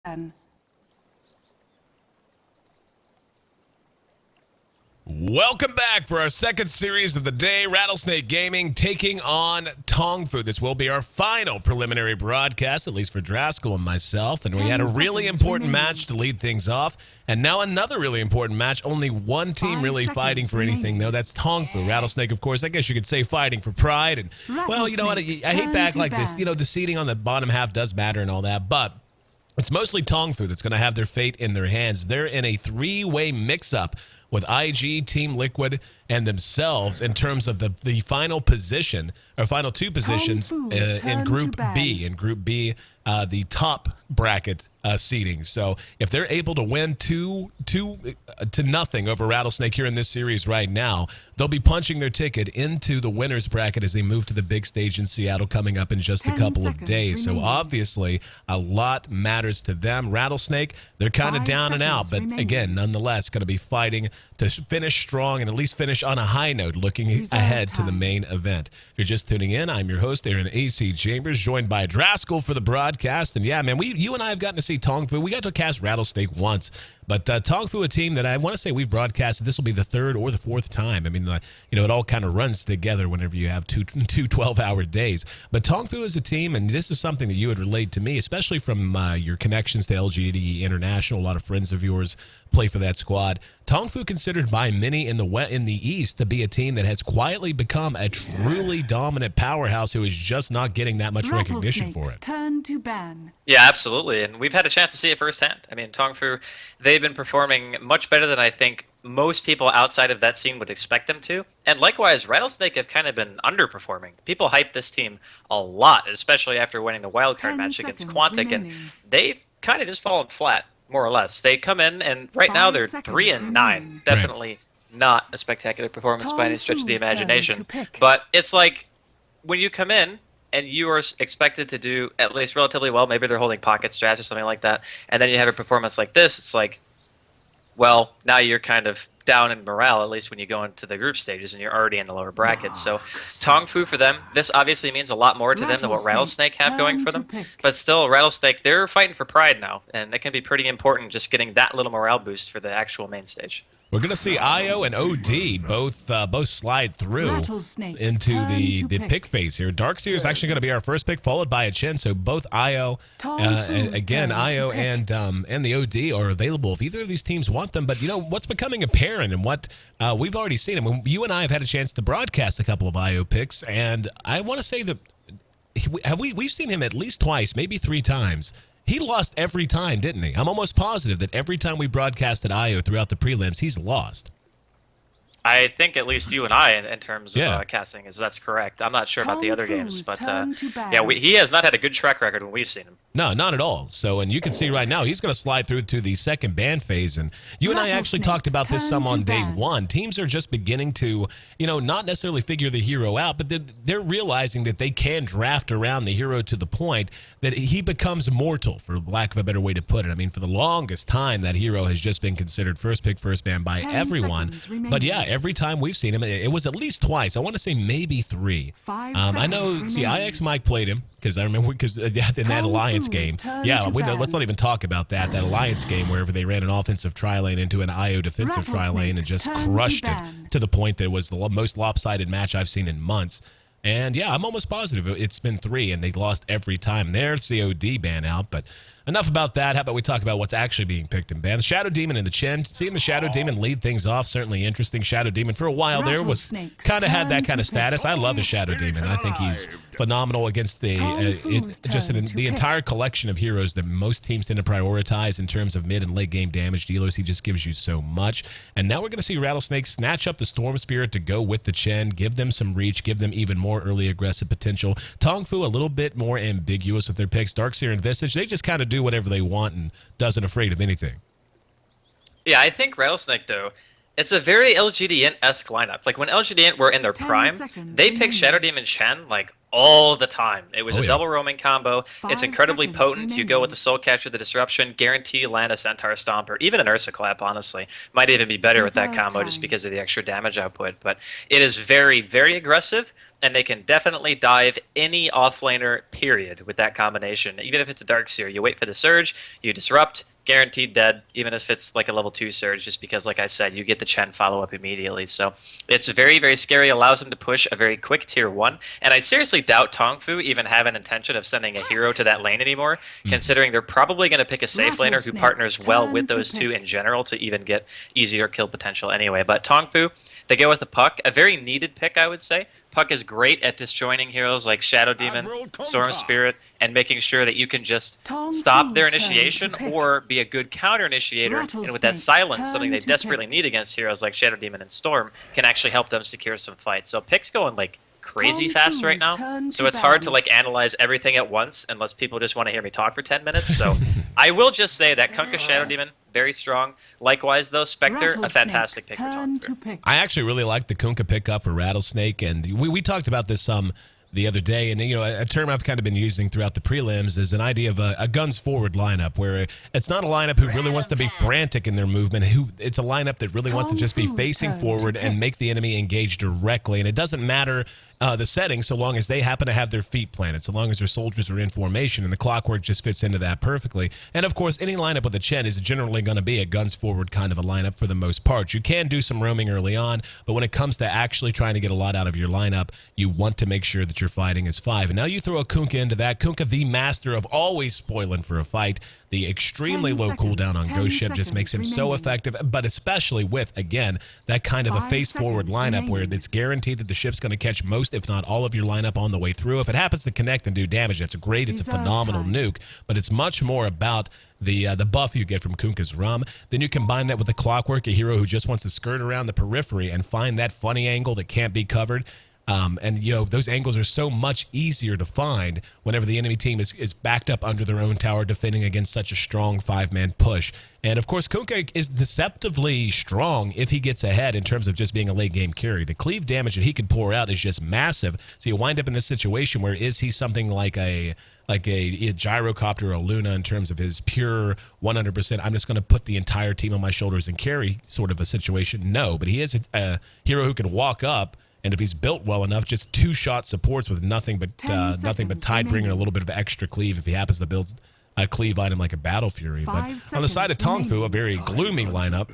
And Welcome back for our second series of the day. Rattlesnake Gaming taking on TongFu. This will be our final preliminary broadcast, at least for Draskell and myself. And we had a really important match to lead things off. And now another really important match. Only one team really fighting for anything, though. That's TongFu. Rattlesnake, of course, I guess you could say fighting for pride. And, well, you know what? I hate to act like this. You know, the seating on the bottom half does matter and all that. But it's mostly TongFu that's going to have their fate in their hands. They're in a three-way mix-up with IG, Team Liquid, and themselves in terms of the final position, or final two positions in Group B. In Group B, the top bracket seeding. So if they're able to win 2-0 over Rattlesnake here in this series right now, they'll be punching their ticket into the winner's bracket as they move to the big stage in Seattle coming up in just a couple of days. So obviously, a lot matters to them. Rattlesnake, they're kind of down and out, but again, nonetheless, going to be fighting to finish strong and at least finish on a high note, looking ahead to the main event. If you're just tuning in, I'm your host, Aaron AC Chambers, joined by Draskell for the broadcast. And yeah, man, you and I have gotten to see TongFu. We got to cast Rattlesnake once. But TongFu, a team that I want to say we've broadcasted, this will be the third or the fourth time. I mean, you know, it all kind of runs together whenever you have two 12-hour days. But TongFu is a team, and this is something that you would relate to me, especially from your connections to LGD International. A lot of friends of yours play for that squad. TongFu considered by many in the East to be a team that has quietly become a truly dominant powerhouse who is just not getting that much recognition for it. Turn to ban. Yeah, absolutely. And we've had a chance to see it firsthand. I mean, TongFu, they've been performing much better than I think most people outside of that scene would expect them to. And likewise, Rattlesnake have kind of been underperforming. People hype this team a lot, especially after winning the wildcard match against Quantic, and they've kind of just fallen flat, more or less. They come in, and right now they're 3-9. Definitely not a spectacular performance by any stretch of the imagination. But it's like, when you come in, and you are expected to do at least relatively well, maybe they're holding pocket strats or something like that, and then you have a performance like this, it's like, well, now you're kind of down in morale, at least when you go into the group stages and you're already in the lower brackets. So TongFu, for them, this obviously means a lot more to them than what Rattlesnake have going for them. But still, Rattlesnake, they're fighting for pride now, and it can be pretty important just getting that little morale boost for the actual main stage. We're going to see IO and OD both slide through into the pick phase here. Darkseer is actually going to be our first pick, followed by a Chen. So both IO, again, IO and the OD are available if either of these teams want them. But, you know, what's becoming apparent and what we've already seen, I mean, you and I have had a chance to broadcast a couple of IO picks, and I want to say that we've seen him at least twice, maybe 3 times. He lost every time, didn't he? I'm almost positive that every time we broadcasted IO throughout the prelims, he's lost. I think at least you and I, in terms of casting, that's correct. I'm not sure about the other games, but yeah, he has not had a good track record when we've seen him. No, not at all. So, and you can see right now, he's going to slide through to the second ban phase. And you and I actually talked about this some on day one. Teams are just beginning to, you know, not necessarily figure the hero out, but they're realizing that they can draft around the hero to the point that he becomes mortal, for lack of a better way to put it. I mean, for the longest time, that hero has just been considered first pick, first ban by everyone. But yeah, every time we've seen him, it was at least twice. I want to say maybe 3. I know, see, IX Mike played him, because I remember, because in that Alliance game, let's not even talk about that Alliance game wherever they ran an offensive tri-lane into an IO defensive tri-lane and just crushed it to the point that it was the most lopsided match I've seen in months. And yeah, I'm almost positive it's been 3, and they lost every time. There's the OD ban out, but enough about that. How about we talk about what's actually being picked and banned? Shadow Demon in the Chen. Seeing the Shadow Demon lead things off, certainly interesting. Shadow Demon, for a while there, was kind of had that kind of status. I love the Shadow Demon. I think he's phenomenal against the entire collection of heroes that most teams tend to prioritize in terms of mid and late game damage dealers. He just gives you so much. And now we're going to see Rattlesnake snatch up the Storm Spirit to go with the Chen, give them some reach, give them even more early aggressive potential. TongFu a little bit more ambiguous with their picks. Darkseer and Visage, they just kind of do whatever they want and doesn't afraid of anything. Yeah, I think Rattlesnake, though, it's a very LGDN-esque lineup. Like, when LGDN were in their prime, they picked Shadow Demon Chen, like, all the time. It was Oh, a yeah. double roaming combo. It's 5 incredibly seconds potent. You go with remaining. the Soul Catcher, the Disruption, guarantee you land a Centaur Stomp, or even an Ursa Clap, honestly. Might even be better with that Reserve combo just time. because of the extra damage output. But it is very, very aggressive, and they can definitely dive any offlaner, period, with that combination. Even if it's a Darkseer, you wait for the Surge, you Disrupt, guaranteed dead, even if it's like a level 2 Surge, just because, like I said, you get the Chen follow-up immediately. So it's very, very scary, allows them to push a very quick tier 1, and I seriously doubt TongFu even have an intention of sending a hero to that lane anymore, considering they're probably going to pick a safe laner who Rattlesnake's partners well with turn to those two pick. in general to even get easier kill potential anyway. But TongFu, they go with a Puck, a very needed pick, I would say. Puck is great at disjoining heroes like Shadow Demon, Storm Spirit, and making sure that you can just stop their TongFu's turn to initiation pick. or be a good counter initiator. And with that Rattlesnake's silence, something turn they to desperately pick. need against heroes like Shadow Demon and Storm, can actually help them secure some fights. So pick's going like crazy fast right TongFu's now. turn So to it's hard to ban. like analyze everything at once unless people just want to hear me talk for 10 minutes. So I will just say that Kunkka Shadow Demon, very strong. Likewise though, Spectre, a fantastic pick for turn TongFu. to pick. I actually really like the Kunkka pickup for Rattlesnake, and we talked about this some the other day, and a term I've kind of been using throughout the prelims is an idea of a guns forward lineup, where it's not a lineup who really wants to be frantic in their movement. It's a lineup that really wants to just be TongFu's facing turn to forward and pick. make the enemy engage directly, and it doesn't matter the setting so long as they happen to have their feet planted, so long as their soldiers are in formation, and the clockwork just fits into that perfectly. And of course, any lineup with a Chen is generally going to be a guns forward kind of a lineup for the most part. You can do some roaming early on, but when it comes to actually trying to get a lot out of your lineup, you want to make sure that you're fighting as 5. And now you throw a Kunkka into that. Kunkka, the master of always spoiling for a fight. The extremely 10 low seconds, cooldown on 10 Ghost Ship just makes him seconds so remaining. effective, but especially with, again, that kind of a 5 face-forward seconds lineup where remaining. it's guaranteed that the ship's going to catch most, if not all, of your lineup on the way through. If it happens to connect and do damage, that's great. It's a Reserve phenomenal time. nuke, but it's much more about the buff you get from Kunkka's Rum. Then you combine that with the Clockwork, a hero who just wants to skirt around the periphery and find that funny angle that can't be covered. And those angles are so much easier to find whenever the enemy team is backed up under their own tower defending against such a strong 5-man push. And of course, Kunkka is deceptively strong if he gets ahead in terms of just being a late game carry. The cleave damage that he can pour out is just massive. So you wind up in this situation where is he something like a gyrocopter or a Luna in terms of his pure 100%, I'm just going to put the entire team on my shoulders and carry sort of a situation? No, but he is a hero who can walk up, and if he's built well enough, just 2-shot supports with nothing but 10 Tidebringer, remaining. a little bit of extra cleave if he happens to build a cleave item like a Battle Fury. 5 But on the side of seconds TongFu, a remaining. very gloomy lineup.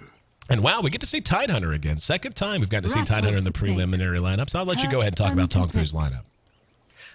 And wow, we get to see Tidehunter again. Second time we've gotten to see Tidehunter in the preliminary lineup. So I'll let you go ahead and talk about TongFu's lineup.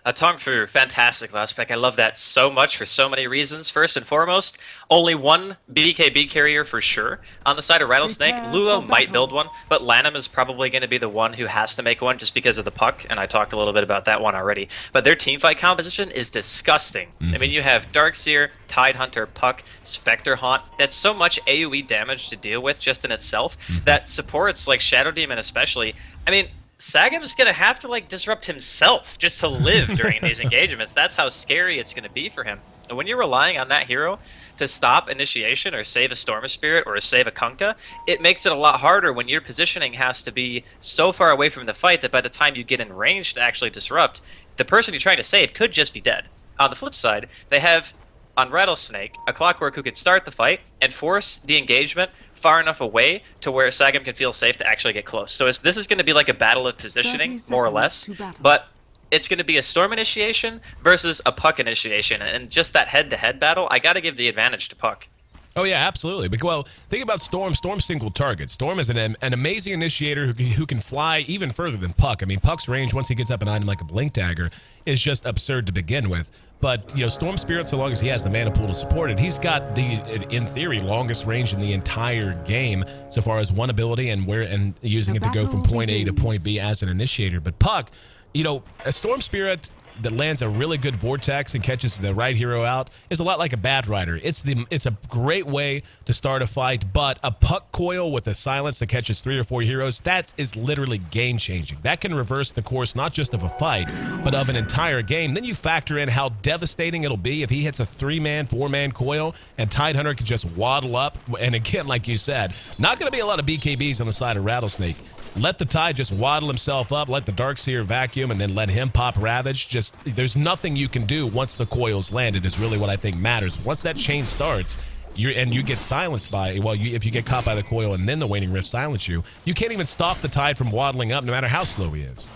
TongFu, fantastic last pick. I love that so much for so many reasons. First and foremost, only one BKB carrier for sure. On the side of Rattlesnake, Prepare Luo for might battle. build one, but Lanham is probably going to be the one who has to make one just because of the puck, and I talked a little bit about that one already. But their teamfight composition is disgusting. I mean, you have Darkseer, Tidehunter, Puck, Spectre Haunt. That's so much AoE damage to deal with just in itself that supports like Shadow Demon especially. I mean, Sagam's gonna have to like disrupt himself just to live during these engagements. That's how scary it's gonna be for him. And when you're relying on that hero to stop initiation or save a Storm Spirit or save a Kunkka, it makes it a lot harder when your positioning has to be so far away from the fight that by the time you get in range to actually disrupt, the person you're trying to save could just be dead. On the flip side, they have on Rattlesnake a Clockwork who can start the fight and force the engagement far enough away to where Sagam can feel safe to actually get close. So this is going to be like a battle of positioning, 30 more or seconds less, to battle. but it's going to be a Storm initiation versus a Puck initiation, and just that head-to-head battle, I got to give the advantage to Puck. Oh, yeah, absolutely. Well, think about Storm. Storm's single target. Storm is an amazing initiator who can fly even further than Puck. I mean, Puck's range, once he gets up an item like a Blink Dagger, is just absurd to begin with. But, Storm Spirit, so long as he has the mana pool to support it, he's got the, in theory, longest range in the entire game so far as one ability and using it to go from point A to point B as an initiator. But Puck, a Storm Spirit that lands a really good vortex and catches the right hero out is a lot like a Bad Rider. It's a great way to start a fight, but a Puck coil with a silence that catches 3 or 4 heroes, that is literally game-changing. That can reverse the course not just of a fight, but of an entire game. Then you factor in how devastating it'll be if he hits a 3-man, 4-man coil and Tidehunter can just waddle up. And again, like you said, not going to be a lot of BKBs on the side of Rattlesnake. let the Tide just waddle himself up, let the Darkseer vacuum, and then let him pop Ravage. Just, there's nothing you can do once the coil's landed is really what I think matters. Once that chain starts, you get silenced by, well, if you get caught by the coil and then the Waning Rift silence you, you can't even stop the Tide from waddling up no matter how slow he is.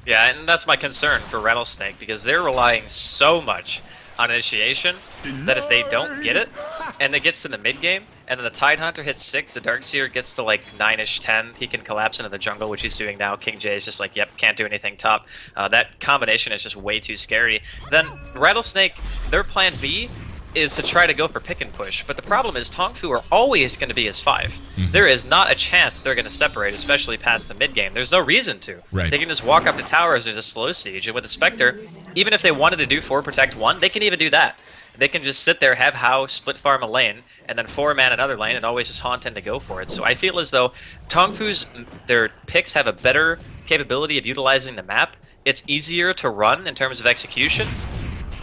Yeah, and that's my concern for Rattlesnake, because they're relying so much on initiation that if they don't get it, and it gets to the mid-game, and then the Tidehunter hits 6, the Darkseer gets to like 9-ish, 10, he can collapse into the jungle, which he's doing now. King J is just like, yep, can't do anything top. That combination is just way too scary. Then Rattlesnake, their plan B is to try to go for pick and push, but the problem is TongFu are always going to be his 5. There is not a chance they're going to separate, especially past the mid game. There's no reason to. Right. They can just walk up to towers and just slow siege, and with the Spectre, even if they wanted to do 4 protect 1, they can even do that. They can just sit there, have How split farm a lane, and then 4-man another lane, and always just haunt in to go for it. So I feel as though TongFu's, their picks have a better capability of utilizing the map. It's easier to run in terms of execution.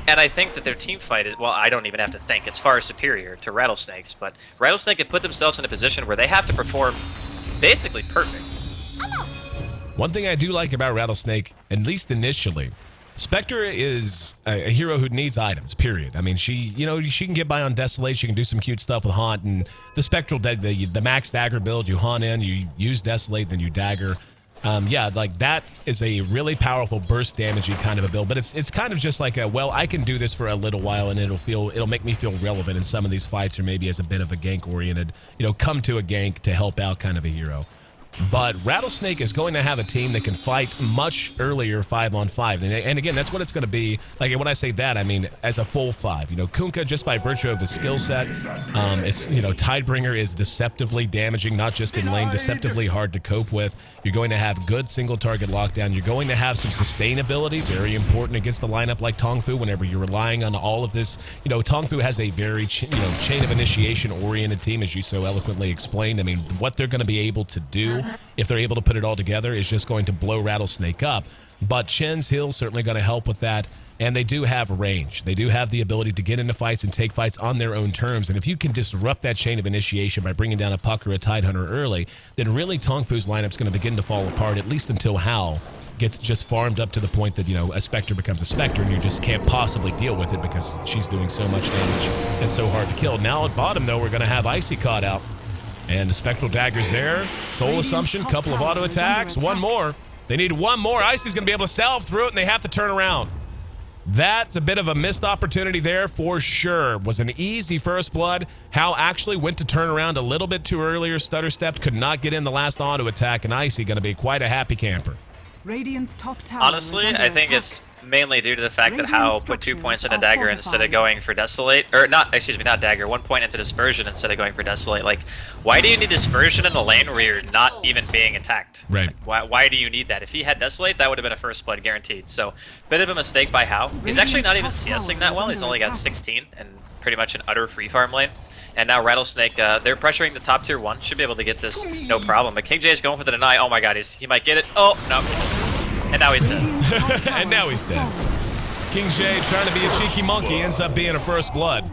And I think that their team fight is, well, I don't even have to think, it's far superior to Rattlesnake's, but Rattlesnake have put themselves in a position where they have to perform basically perfect. One thing I do like about Rattlesnake, at least initially, Spectre is a hero who needs items, period. I mean, she can get by on Desolate, she can do some cute stuff with Haunt, and the Spectral, the max dagger build, you Haunt in, you use Desolate, then you dagger. Yeah, like that is a really powerful burst damagey kind of a build, but it's kind of just like a, well, I can do this for a little while and it'll make me feel relevant in some of these fights, or maybe as a bit of a gank oriented, come to a gank to help out kind of a hero. But Rattlesnake is going to have a team that can fight much earlier 5-on-5. And again, that's what it's going to be. Like, when I say that, I mean as a full 5. Kunkka, just by virtue of the skill set, it's, Tidebringer is deceptively damaging, not just in lane, deceptively hard to cope with. You're going to have good single target lockdown. You're going to have some sustainability, very important against the lineup like TongFu whenever you're relying on all of this. TongFu has a very, chain of initiation oriented team, as you so eloquently explained. I mean, what they're going to be able to do, if they're able to put it all together, is just going to blow Rattlesnake up. But Chen's Hill certainly going to help with that. And they do have range. They do have the ability to get into fights and take fights on their own terms. And if you can disrupt that chain of initiation by bringing down a Puck or a Tidehunter early, then really TongFu's lineup's going to begin to fall apart, at least until Hal gets just farmed up to the point that, a Spectre becomes a Spectre and you just can't possibly deal with it because she's doing so much damage and so hard to kill. Now at bottom, though, we're going to have Icy caught out. And the Spectral Dagger's there. Soul Assumption, couple of auto attacks. One more. They need one more. Icy's going to be able to salve through it, and they have to turn around. That's a bit of a missed opportunity there for sure. Was an easy first blood. Hal actually went to turn around a little bit too earlier. Stutter stepped, could not get in the last auto attack, and Icy going to be quite a happy camper. Radiant's top tower Honestly, I think it's mainly due to the fact that Hal put 2 points into Dagger instead of going for Desolate. Or not Dagger, 1 point into Dispersion instead of going for Desolate. Like, why do you need Dispersion in a lane where you're not even being attacked? Right. Why do you need that? If he had Desolate, that would have been a first blood guaranteed. So, bit of a mistake by Hal. He's actually not even CSing that well. He's only got 16 and pretty much an utter free farm lane. And now Rattlesnake, they're pressuring the top tier 1. Should be able to get this no problem. But King J is going for the deny. Oh my god, he might get it. Oh, no. And now he's dead. And now he's dead. King J trying to be a cheeky monkey ends up being a first blood.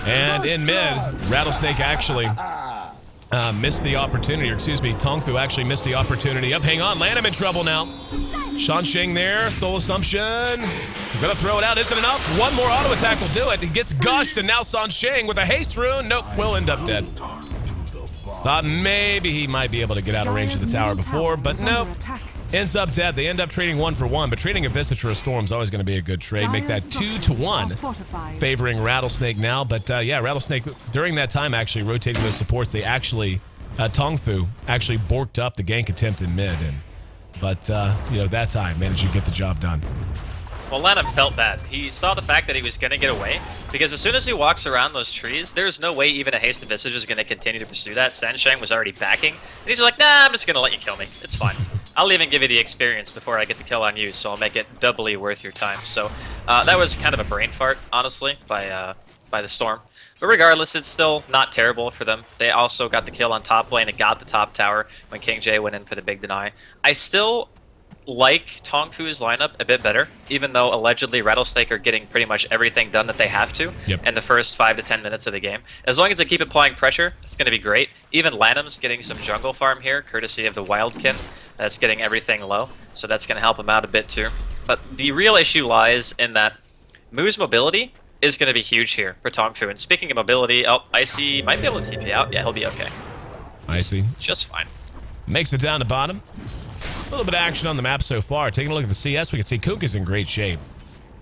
And in mid, Rattlesnake actually missed the opportunity, or excuse me, TongFu actually missed the opportunity. Up, hang on, Lanham in trouble now. Shansheng there, Soul Assumption. Gonna throw it out, isn't enough? One more auto attack will do it. He gets gushed, and now Shansheng with a haste rune. Nope, will end up dead. Thought maybe he might be able to get out of range of the tower before, but nope. Ends up dead. They end up trading 1 for 1, but trading a Visage for a Storm is always going to be a good trade. Make that 2-1, favoring Rattlesnake now. But yeah, Rattlesnake, during that time, actually rotating those supports, they actually, TongFu actually borked up the gank attempt in mid. But, that time managed to get the job done. Well, Lanham felt bad. He saw the fact that he was going to get away, because as soon as he walks around those trees, there's no way even a Hasted Visage is going to continue to pursue that. Sansheng was already backing, and he's like, nah, I'm just going to let you kill me. It's fine. I'll even give you the experience before I get the kill on you, so I'll make it doubly worth your time. So that was kind of a brain fart, honestly, by the Storm. But regardless, it's still not terrible for them. They also got the kill on top lane and got the top tower when King J went in for the big deny. I still like TongFu's lineup a bit better, even though allegedly Rattlesnake are getting pretty much everything done that they have to in the first 5 to 10 minutes of the game. As long as they keep applying pressure, it's going to be great. Even Lanham's getting some jungle farm here, courtesy of the Wildkin. That's getting everything low, so that's going to help him out a bit too. But the real issue lies in that Moo's mobility is going to be huge here for TongFu. And speaking of mobility, oh, Icy might be able to TP out. Yeah, he'll be okay. Icy. Just fine. Makes it down to bottom. A little bit of action on the map so far. Taking a look at the CS, we can see Kuka's in great shape.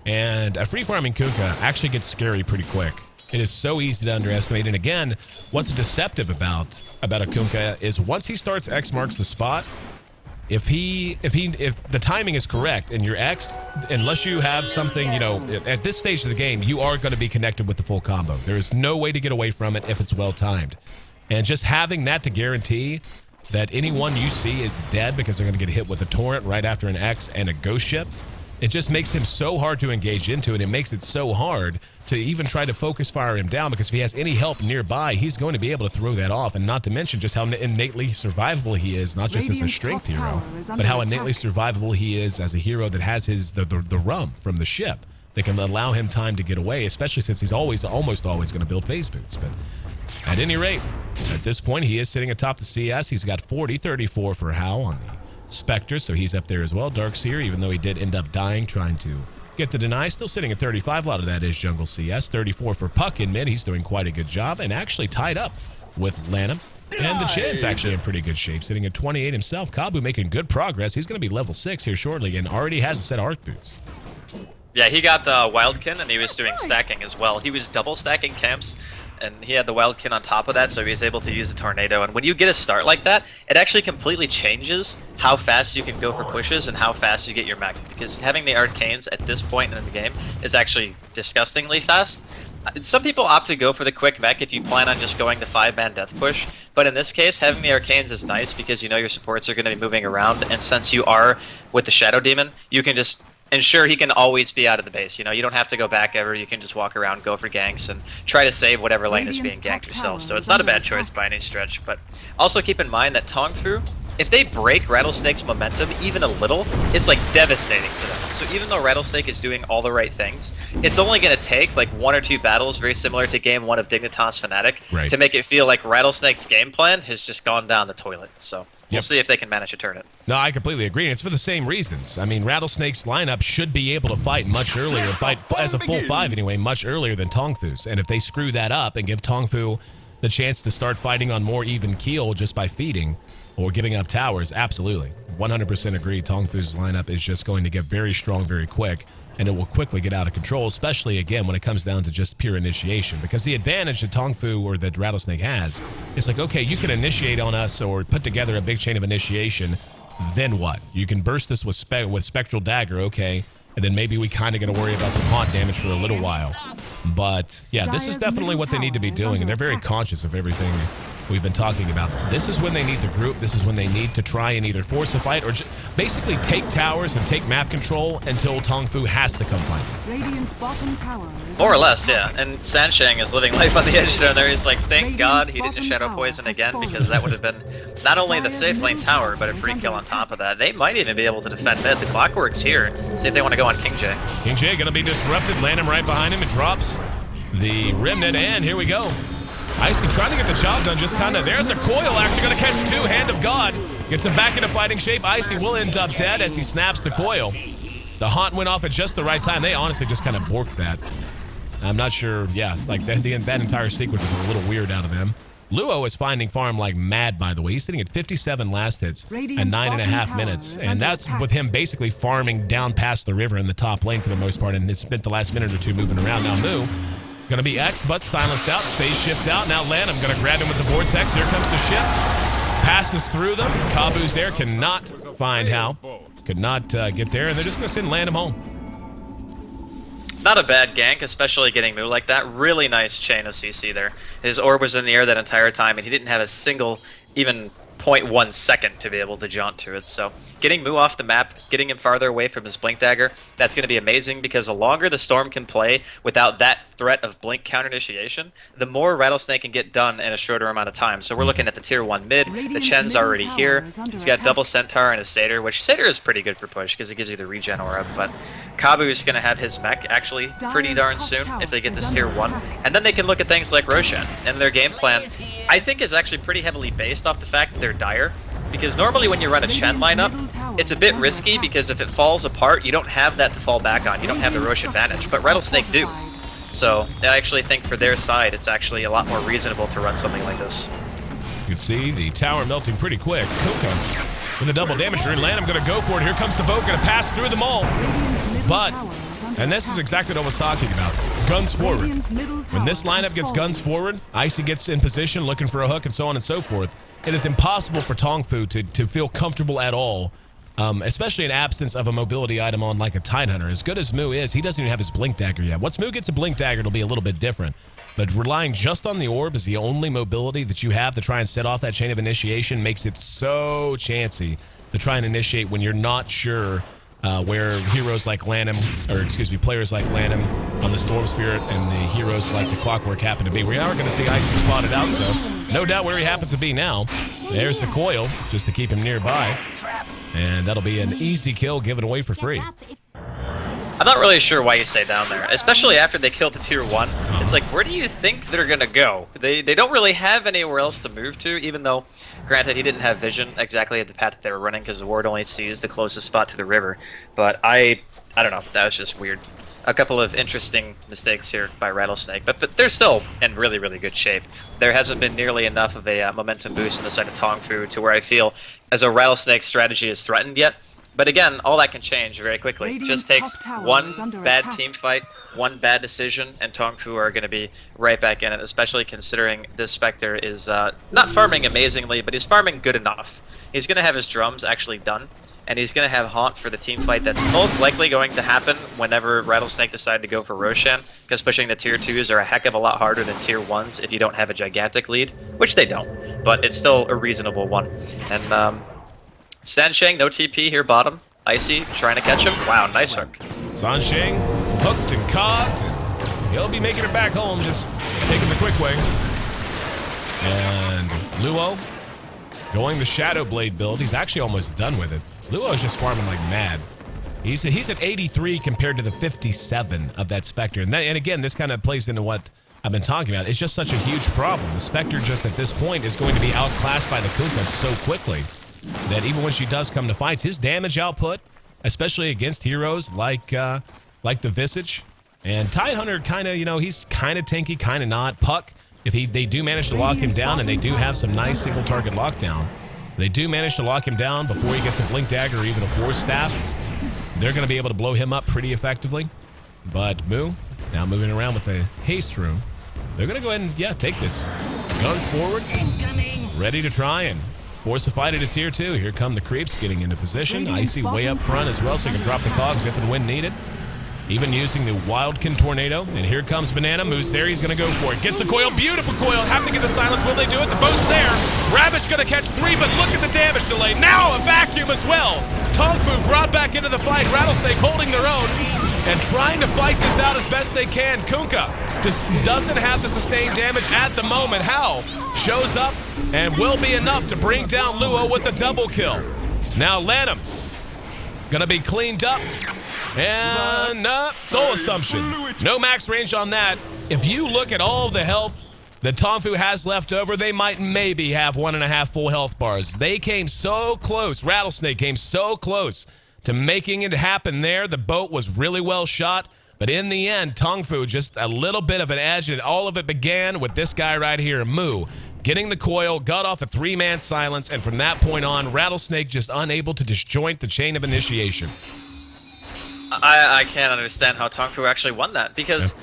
And a free-farming Kuka actually gets scary pretty quick. It is so easy to underestimate. And again, what's deceptive about a Kuka is once he starts X marks the spot, if the timing is correct and you're X, unless you have something, you know, at this stage of the game, you are going to be connected with the full combo. There is no way to get away from it if it's well timed. And just having that to guarantee that anyone you see is dead because they're going to get hit with a torrent right after an X and a ghost ship, it just makes him so hard to engage into, and it makes it so hard to even try to focus fire him down, because if he has any help nearby, he's going to be able to throw that off. And not to mention just how innately survivable he is, not just as a strength hero, but how innately survivable he is as a hero that has the rum from the ship that can allow him time to get away, especially since he's almost always going to build phase boots. But at any rate, at this point, he is sitting atop the CS. He's got 34 for How on the Spectre, so he's up there as well. Darkseer, even though he did end up dying trying to get the deny, still sitting at 35. A lot of that is jungle CS. 34 for Puck in mid. He's doing quite a good job and actually tied up with Lanham. And the Chin's actually in pretty good shape, sitting at 28 himself. Kabu making good progress. He's going to be level 6 here shortly and already has a set of arc boots. Yeah, he got Wildkin, and he was doing stacking as well. He was double stacking camps, and he had the Wildkin on top of that, so he was able to use the Tornado. And when you get a start like that, it actually completely changes how fast you can go for pushes and how fast you get your mech. Because having the Arcanes at this point in the game is actually disgustingly fast. Some people opt to go for the quick mech if you plan on just going the 5-man death push, but in this case, having the Arcanes is nice because you know your supports are going to be moving around, and since you are with the Shadow Demon, you can just ensure he can always be out of the base. You know, you don't have to go back ever. You can just walk around, go for ganks, and try to save whatever lane is being ganked yourself. So it's not a bad choice by any stretch. But also keep in mind that TongFu, if they break Rattlesnake's momentum even a little, it's like devastating to them. So even though Rattlesnake is doing all the right things, it's only going to take like 1 or 2 battles, very similar to game 1 of Dignitas Fnatic, to make it feel like Rattlesnake's game plan has just gone down the toilet. So we'll see if they can manage to turn it. No, I completely agree. And it's for the same reasons. I mean, Rattlesnake's lineup should be able to fight much earlier, fight as a full 5 anyway, much earlier than TongFu's. And if they screw that up and give TongFu the chance to start fighting on more even keel just by feeding or giving up towers, absolutely. 100% agree. TongFu's lineup is just going to get very strong very quick, and it will quickly get out of control, especially, again, when it comes down to just pure initiation. Because the advantage that TongFu or that Rattlesnake has is like, okay, you can initiate on us or put together a big chain of initiation, then what? You can burst this with Spectral Dagger, okay, and then maybe we kind of got to worry about some haunt damage for a little while. But, yeah, this is definitely what they need to be doing, and they're very conscious of everything we've been talking about. This is when they need the group. This is when they need to try and either force a fight or basically take towers and take map control until TongFu has to come fight. Radiant's bottom tower is more or less, yeah. And Sanshang is living life on the edge down there. He's like, thank God he didn't Shadow Poison again, because that would have been not only the safe lane tower, but a free kill on top of that. They might even be able to defend mid. The Clockwork's here. See if they want to go on King J. King J gonna be disrupted. Lanham right behind him. It drops the Remnant, and here we go. Icy trying to get the job done, just kind of, there's a coil actually going to catch 2, Hand of God. Gets him back into fighting shape. Icy will end up dead as he snaps the coil. The haunt went off at just the right time. They honestly just kind of borked that. I'm not sure, yeah, like that entire sequence is a little weird out of them. Luo is finding farm like mad, by the way. He's sitting at 57 last hits and 9.5 minutes. And that's with him basically farming down past the river in the top lane for the most part, and has spent the last minute or 2 moving around. Now Moo gonna be X, but silenced out. Phase shift out. Now Lanham gonna grab him with the vortex. Here comes the ship. Passes through them. Kabu's there. Cannot find How. Could not get there, and they're just gonna send Lanham home. Not a bad gank, especially getting Moo like that. Really nice chain of CC there. His orb was in the air that entire time, and he didn't have a single even 0.1 second to be able to jaunt to it. So getting Mu off the map, getting him farther away from his Blink Dagger, that's going to be amazing because the longer the Storm can play without that threat of Blink counter initiation, the more Rattlesnake can get done in a shorter amount of time. So we're looking at the tier 1 mid. The Chen's already here. He's got double Centaur and a Satyr, which Satyr is pretty good for push because it gives you the regen aura, but Kabu is going to have his mech actually pretty darn soon if they get this tier 1. And then they can look at things like Roshan. And their game plan, I think, is actually pretty heavily based off the fact that they're dire. Because normally when you run a Chen lineup, it's a bit risky because if it falls apart, you don't have that to fall back on. You don't have the Rosh advantage, but Rattlesnake do. So I actually think for their side, it's actually a lot more reasonable to run something like this. You can see the tower melting pretty quick. Kuka with a double damage rune. Lanham going to go for it. Here comes the boat, going to pass through them all. But, and this is exactly what I was talking about, guns forward. When this lineup gets guns forward, Icy gets in position, looking for a hook, and so on and so forth. It is impossible for TongFu to feel comfortable at all, especially in absence of a mobility item on like a Tidehunter. As good as Mu is, he doesn't even have his Blink Dagger yet. Once Mu gets a Blink Dagger, it'll be a little bit different. But relying just on the orb is the only mobility that you have to try and set off that chain of initiation makes it so chancy to try and initiate when you're not sure where heroes like Lanham, or excuse me, players like Lanham on the Storm Spirit and the heroes like the Clockwork happen to be. We are going to see Icy spotted out, so no doubt where he happens to be now. There's the coil, just to keep him nearby. And that'll be an easy kill given away for free. I'm not really sure why you stay down there, especially after they killed the tier 1. It's like, where do you think they're gonna go? They don't really have anywhere else to move to, even though, granted, he didn't have vision exactly at the path that they were running because the ward only sees the closest spot to the river. But I don't know, that was just weird. A couple of interesting mistakes here by Rattlesnake, but they're still in really, really good shape. There hasn't been nearly enough of a momentum boost on the side of TongFu to where I feel as a Rattlesnake strategy is threatened yet. But again, all that can change very quickly. It just takes one bad team fight, one bad decision, and TongFu are going to be right back in it, especially considering this Spectre is not farming amazingly, but he's farming good enough. He's going to have his drums actually done, and he's going to have Haunt for the team fight that's most likely going to happen whenever Rattlesnake decide to go for Roshan, because pushing the tier 2s are a heck of a lot harder than tier 1s if you don't have a gigantic lead, which they don't, but it's still a reasonable one. And Sansheng, no TP here bottom. Icy trying to catch him. Wow, nice hook. Sansheng hooked and caught. And he'll be making it back home, just taking the quick way. And Luo going the Shadow Blade build. He's actually almost done with it. Luo's just farming like mad. He's at 83 compared to the 57 of that Spectre. And again, this kind of plays into what I've been talking about. It's just such a huge problem. The Spectre just at this point is going to be outclassed by the Kuka so quickly that even when she does come to fights, his damage output, especially against heroes like the Visage, and Tidehunter kind of, he's kind of tanky, kind of not. Puck, if they do manage to lock him down, and they do have some nice single target lockdown, they do manage to lock him down before he gets a Blink Dagger or even a Force Staff, they're going to be able to blow him up pretty effectively. But Mu, now moving around with the Haste Rune, they're going to go ahead and, take this. Guns forward, ready to try and force a fight at a tier 2. Here come the creeps getting into position. Icy way up front as well, so he can drop the cogs if and when needed. Even using the Wildkin Tornado. And here comes Banana. Moose there. He's going to go for it. Gets the coil. Beautiful coil. Have to get the silence. Will they do it? The boat's there. Ravage going to catch 3, but look at the damage delay. Now a vacuum as well. TongFu brought back into the fight. Rattlesnake holding their own and trying to fight this out as best they can. Kunkka just doesn't have the sustained damage at the moment. How? Shows up and will be enough to bring down Luo with a double kill. Now Lanham gonna be cleaned up. And Soul Assumption. No max range on that. If you look at all the health that TongFu has left over, they might maybe have 1.5 full health bars. They came so close. Rattlesnake came so close to making it happen there. The boat was really well shot. But in the end, TongFu just a little bit of an edge, and all of it began with this guy right here, Mu, getting the coil, got off a 3-man silence, and from that point on, Rattlesnake just unable to disjoint the chain of initiation. I can't understand how TongFu actually won that, because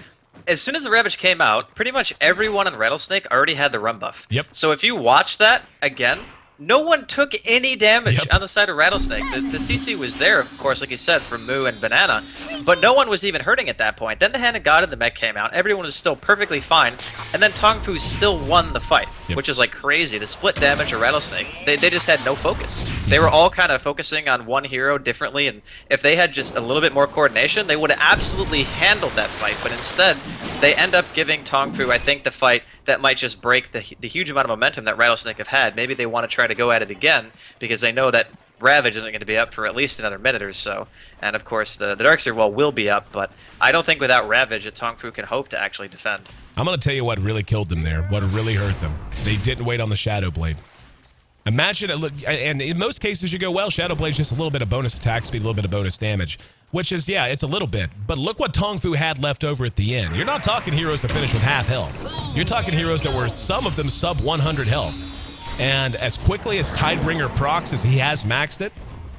as soon as the Ravage came out, pretty much everyone in Rattlesnake already had the run buff. Yep. So if you watch that again, no one took any damage Yep. on the side of Rattlesnake. The CC was there, of course, like you said, from Moo and Banana, but no one was even hurting at that point. Then the Hand of God and the mech came out. Everyone was still perfectly fine, and then TongFu still won the fight, which is like crazy. The split damage of Rattlesnake, they just had no focus. They were all kind of focusing on one hero differently, and if they had just a little bit more coordination, they would have absolutely handled that fight, but instead, they end up giving TongFu, I think, the fight that might just break the huge amount of momentum that Rattlesnake have had. Maybe they want to try to go at it again because they know that Ravage isn't going to be up for at least another minute or so. And of course, the Darkseer wall will be up, but I don't think without Ravage, a TongFu can hope to actually defend. I'm going to tell you what really killed them there, what really hurt them. They didn't wait on the Shadow Blade. Imagine it, look, and in most cases you go, well, Shadow Blade's just a little bit of bonus attack speed, a little bit of bonus damage, which is, yeah, it's a little bit. But look what TongFu had left over at the end. You're not talking heroes that finished with half health. You're talking heroes that were, some of them, sub 100 health. And as quickly as Tidebringer procs as he has maxed it,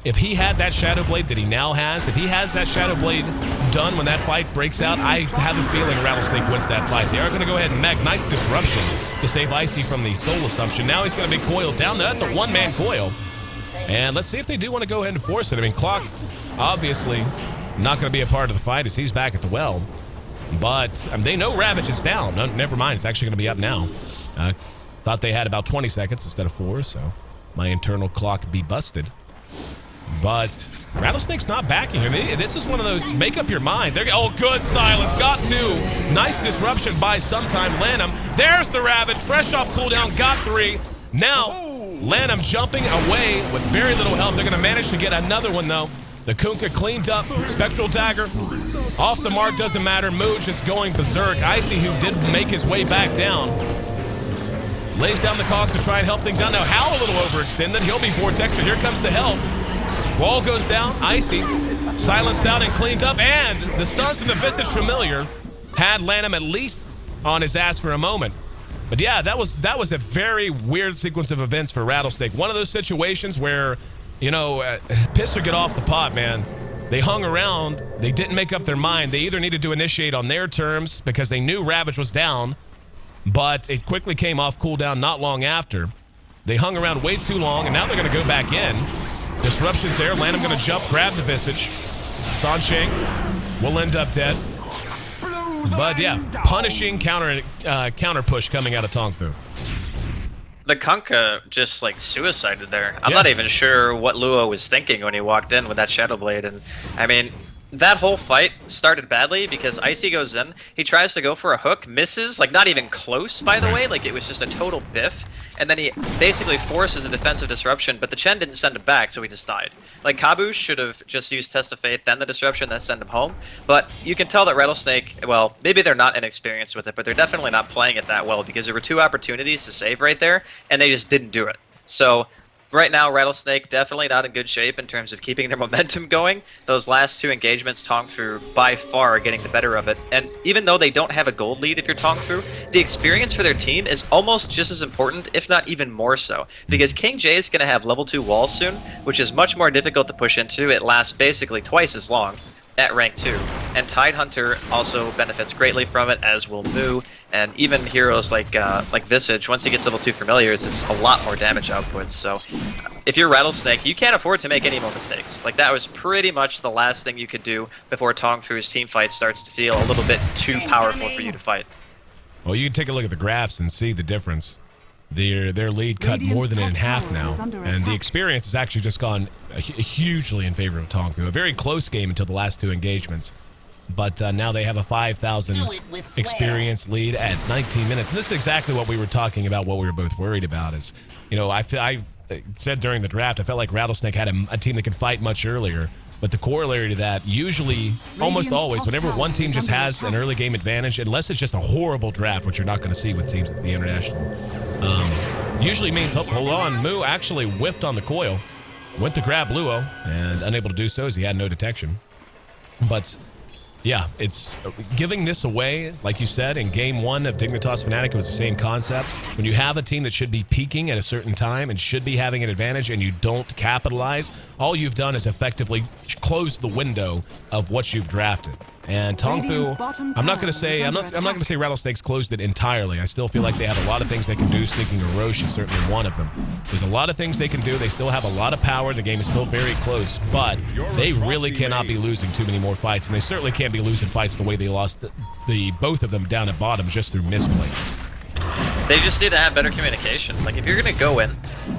if he had that Shadow Blade that he now has, if he has that Shadow Blade done when that fight breaks out, I have a feeling Rattlesnake wins that fight. They are going to go ahead and mech. Nice disruption to save Icy from the soul assumption. Now he's going to be coiled down. That's a one-man coil. And let's see if they do want to go ahead and force it. I mean, Clock, obviously, not going to be a part of the fight as he's back at the well. But they know Ravage is down. No, never mind. It's actually going to be up now. Thought they had about 20 seconds instead of 4, so my internal clock be busted. But Rattlesnake's not backing him. This is one of those make up your mind. Oh, good silence. Got 2. Nice disruption by sometime Lanham. There's the Ravage. Fresh off cooldown. Got 3. Now, Lanham jumping away with very little help. They're going to manage to get another one, though. The Kunkka cleaned up. Spectral Dagger. Off the mark. Doesn't matter. Moo just going berserk. Icy, who did make his way back down, lays down the cogs to try and help things out. Now, Howl a little overextended. He'll be vortex, but here comes the help. Wall goes down. Icy silenced out and cleaned up, and the stuns from the Visage Familiar had Lanham at least on his ass for a moment. But yeah, that was a very weird sequence of events for Rattlesnake. One of those situations where, you know, piss or get off the pot, man. They hung around. They didn't make up their mind. They either needed to initiate on their terms because they knew Ravage was down, but it quickly came off cooldown not long after. They hung around way too long, and now they're going to go back in. Disruption's there. Lanham going to jump, grab the Visage. Sansheng will end up dead. But yeah, punishing counter push coming out of TongFu. The Kunkka just like suicided there. I'm not even sure what Luo was thinking when he walked in with that Shadow Blade. And I mean, that whole fight started badly because Icy goes in. He tries to go for a hook, misses, like not even close, by the way. Like it was just a total biff. And then he basically forces a defensive disruption, but the Chen didn't send him back, so he just died. Like, Caboose should have just used Test of Fate, then the disruption, then send him home. But you can tell that Rattlesnake, well, maybe they're not inexperienced with it, but they're definitely not playing it that well because there were 2 opportunities to save right there, and they just didn't do it. So right now, Rattlesnake definitely not in good shape in terms of keeping their momentum going. Those last 2 engagements, TongFu by far are getting the better of it. And even though they don't have a gold lead if you're TongFu, the experience for their team is almost just as important, if not even more so. Because King J is going to have level 2 walls soon, which is much more difficult to push into. It lasts basically twice as long at rank 2. And Tidehunter also benefits greatly from it, as will Moo, and even heroes like Visage, once he gets level 2 familiars, it's a lot more damage output. So if you're Rattlesnake, you can't afford to make any more mistakes. Like, that was pretty much the last thing you could do before TongFu's team fight starts to feel a little bit too powerful for you to fight. Well, you can take a look at the graphs and see the difference. Their lead cut more than in half now, and the experience has actually just gone hugely in favor of TongFu. A very close game until the last 2 engagements, but now they have a 5,000 experience lead at 19 minutes. And this is exactly what we were talking about, what we were both worried about is, you know, I said during the draft, I felt like Rattlesnake had a team that could fight much earlier. But the corollary to that, usually, almost always, whenever one team just has an early game advantage, unless it's just a horrible draft, which you're not going to see with teams at the International, usually means, hold on, Moo actually whiffed on the coil, went to grab Luo, and unable to do so as he had no detection. But yeah, it's giving this away, like you said, in game 1 of Dignitas Fnatic, it was the same concept. When you have a team that should be peaking at a certain time and should be having an advantage and you don't capitalize, all you've done is effectively close the window of what you've drafted. And Radiant's TongFu, bottom I'm not tower going to say is I'm under not going to say Rattlesnake's closed it entirely. I still feel like they have a lot of things they can do. Sneaking a Rosh is certainly one of them. There's a lot of things they can do. They still have a lot of power. The game is still very close, but they really cannot be losing too many more fights, and they certainly can't be losing fights the way they lost the both of them down at bottom just through misplays. They just need to have better communication. Like, if you're going to go in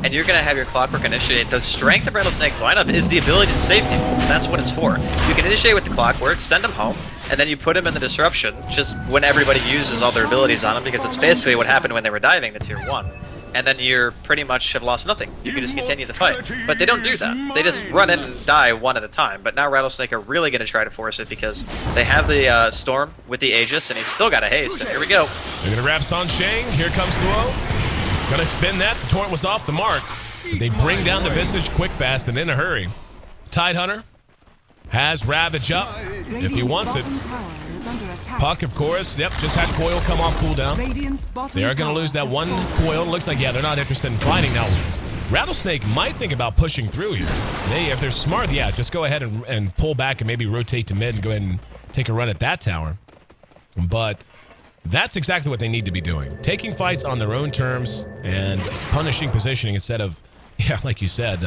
and you're going to have your Clockwork initiate, the strength of Rattlesnake's lineup is the ability to save people. That's what it's for. You can initiate with the Clockwork, send them home, and then you put them in the disruption just when everybody uses all their abilities on them, because it's basically what happened when they were diving the tier 1. And then you're pretty much have lost nothing. You can just continue the fight. But they don't do that. They just run in and die one at a time. But now Rattlesnake are really going to try to force it because they have the Storm with the Aegis, and he's still got a haste. And here we go. They're going to grab Sansheng. Here comes Luo. Going to spin that. The torrent was off the mark. But they bring down the Visage quick, fast, and in a hurry. Tidehunter has Ravage up if he wants it. Puck, of course. Yep, just had Coil come off cooldown. They are going to lose that one Coil. Looks like, yeah, they're not interested in fighting. Now, Rattlesnake might think about pushing through here. If they're smart, yeah, just go ahead and pull back and maybe rotate to mid and go ahead and take a run at that tower. But that's exactly what they need to be doing. Taking fights on their own terms and punishing positioning instead of, yeah, like you said,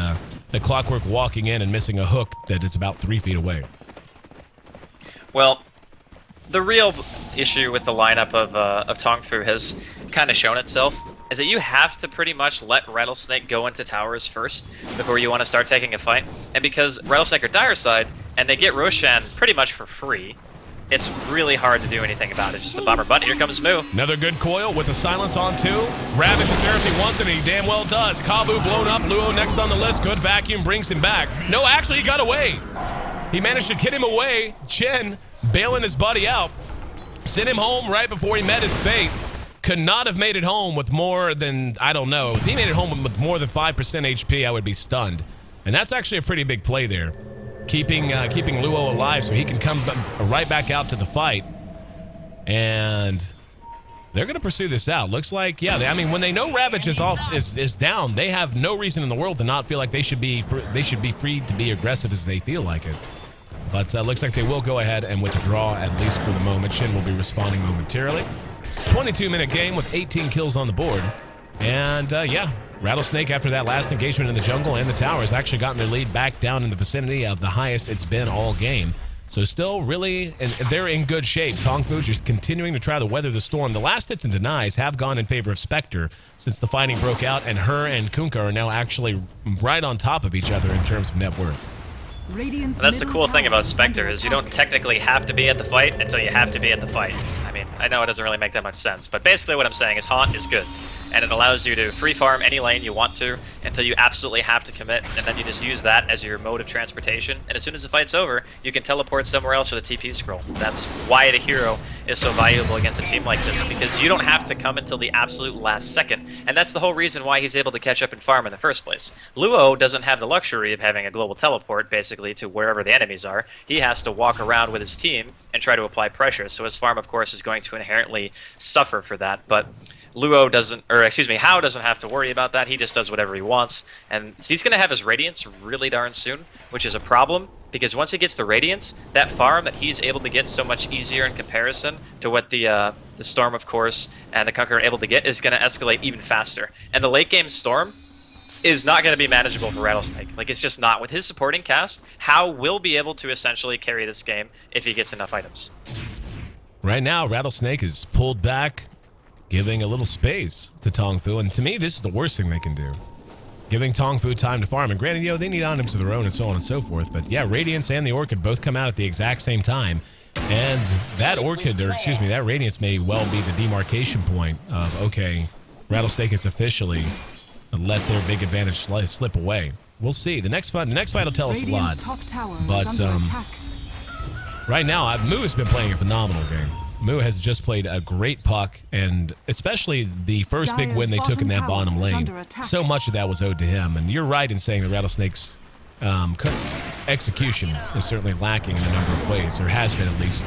the Clockwork walking in and missing a hook that is about 3 feet away. Well, the real issue with the lineup of TongFu has kind of shown itself is that you have to pretty much let Rattlesnake go into towers first before you want to start taking a fight. And because Rattlesnake are dire side, and they get Roshan pretty much for free, it's really hard to do anything about it. It's just a bummer. But here comes Moo. Another good Coil with a silence on 2. Ravage is there if he wants it, and he damn well does. Kabu blown up. Luo next on the list. Good vacuum brings him back. No, actually, he got away. He managed to get him away. Chen bailing his buddy out. Sent him home right before he met his fate. Could not have made it home with more than, I don't know. If he made it home with more than 5% HP, I would be stunned. And that's actually a pretty big play there. Keeping Luo alive so he can come right back out to the fight. And they're going to pursue this out. Looks like, yeah, I mean, when they know Ravage is down, they have no reason in the world to not feel like they should be free to be aggressive as they feel like it. But looks like they will go ahead and withdraw, at least for the moment. Shin will be responding momentarily. It's a 22-minute game with 18 kills on the board. And, yeah, Rattlesnake, after that last engagement in the jungle and the tower, has actually gotten their lead back down in the vicinity of the highest it's been all game. So still really, and they're in good shape. TongFu just continuing to try to weather the storm. The last hits and denies have gone in favor of Spectre since the fighting broke out, and her and Kunkka are now actually right on top of each other in terms of net worth. And that's the cool thing about Spectre, is you don't technically have to be at the fight until you have to be at the fight. I mean, I know it doesn't really make that much sense, but basically what I'm saying is Haunt is good. And it allows you to free farm any lane you want to until you absolutely have to commit, and then you just use that as your mode of transportation. And as soon as the fight's over, you can teleport somewhere else with a TP scroll. That's why the hero is so valuable against a team like this, because you don't have to come until the absolute last second, and that's the whole reason why he's able to catch up and farm in the first place. Luo doesn't have the luxury of having a global teleport, basically, to wherever the enemies are. He has to walk around with his team and try to apply pressure, so his farm, of course, is going to inherently suffer for that, but Luo doesn't, or excuse me, Hao doesn't have to worry about that. He just does whatever he wants. And so he's going to have his Radiance really darn soon, which is a problem, because once he gets the Radiance, that farm that he's able to get so much easier in comparison to what the Storm, of course, and the Kunkka are able to get is going to escalate even faster. And the late game Storm is not going to be manageable for Rattlesnake. Like, it's just not. With his supporting cast, Hao will be able to essentially carry this game if he gets enough items. Right now, Rattlesnake is pulled back, giving a little space to TongFu, and to me, this is the worst thing they can do. Giving TongFu time to farm, and granted, you know, they need items of their own and so on and so forth, but yeah, Radiance and the Orchid both come out at the exact same time, and that Orchid, or excuse me, that Radiance may well be the demarcation point of, okay, Rattlesnake is officially let their big advantage slip away. We'll see. The next fight will tell us a lot, but right now, Moo has been playing a phenomenal game. Moo has just played a great puck, and especially the first big win they took in that bottom lane. So much of that was owed to him, and you're right in saying the Rattlesnake's execution is certainly lacking in a number of ways, or has been at least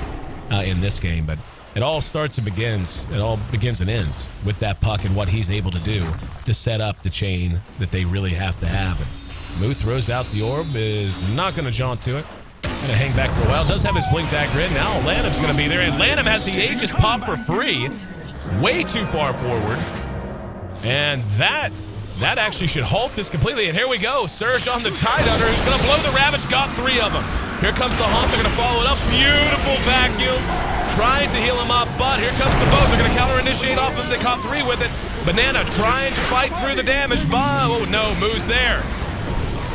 in this game, but it all starts and begins, it all begins and ends with that puck and what he's able to do to set up the chain that they really have to have. And Moo throws out the orb, is not going to jaunt to it. Gonna hang back for a while. Does have his blink dagger in. Now Lanham's gonna be there, and Lanham has the Aegis pop for free. Way too far forward. And that actually should halt this completely. And here we go. Surge on the Tidehunter, who's gonna blow the Ravage. Got 3 of them. Here comes the Haunt. They're gonna follow it up. Beautiful vacuum. Trying to heal him up, but here comes the boat. They're gonna counter-initiate off of him. They caught 3 with it. Banana trying to fight through the damage. Oh no, Moo's there.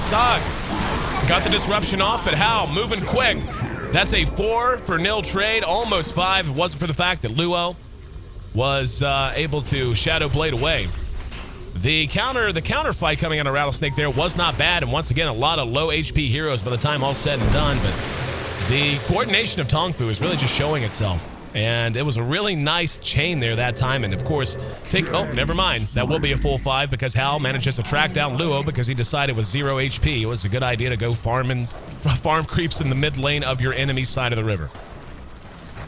Sog got the disruption off, but Hal moving quick. That's a 4-0 trade, almost 5. If it wasn't for the fact that Luo was able to Shadow Blade away. The counter fight coming out of Rattlesnake there was not bad, and once again, a lot of low HP heroes by the time all's said and done, but the coordination of TongFu is really just showing itself. And it was a really nice chain there that time. And of course, oh, never mind. That will be a full 5 because Hal manages to track down Luo because he decided with 0 HP, it was a good idea to go farm creeps in the mid lane of your enemy's side of the river.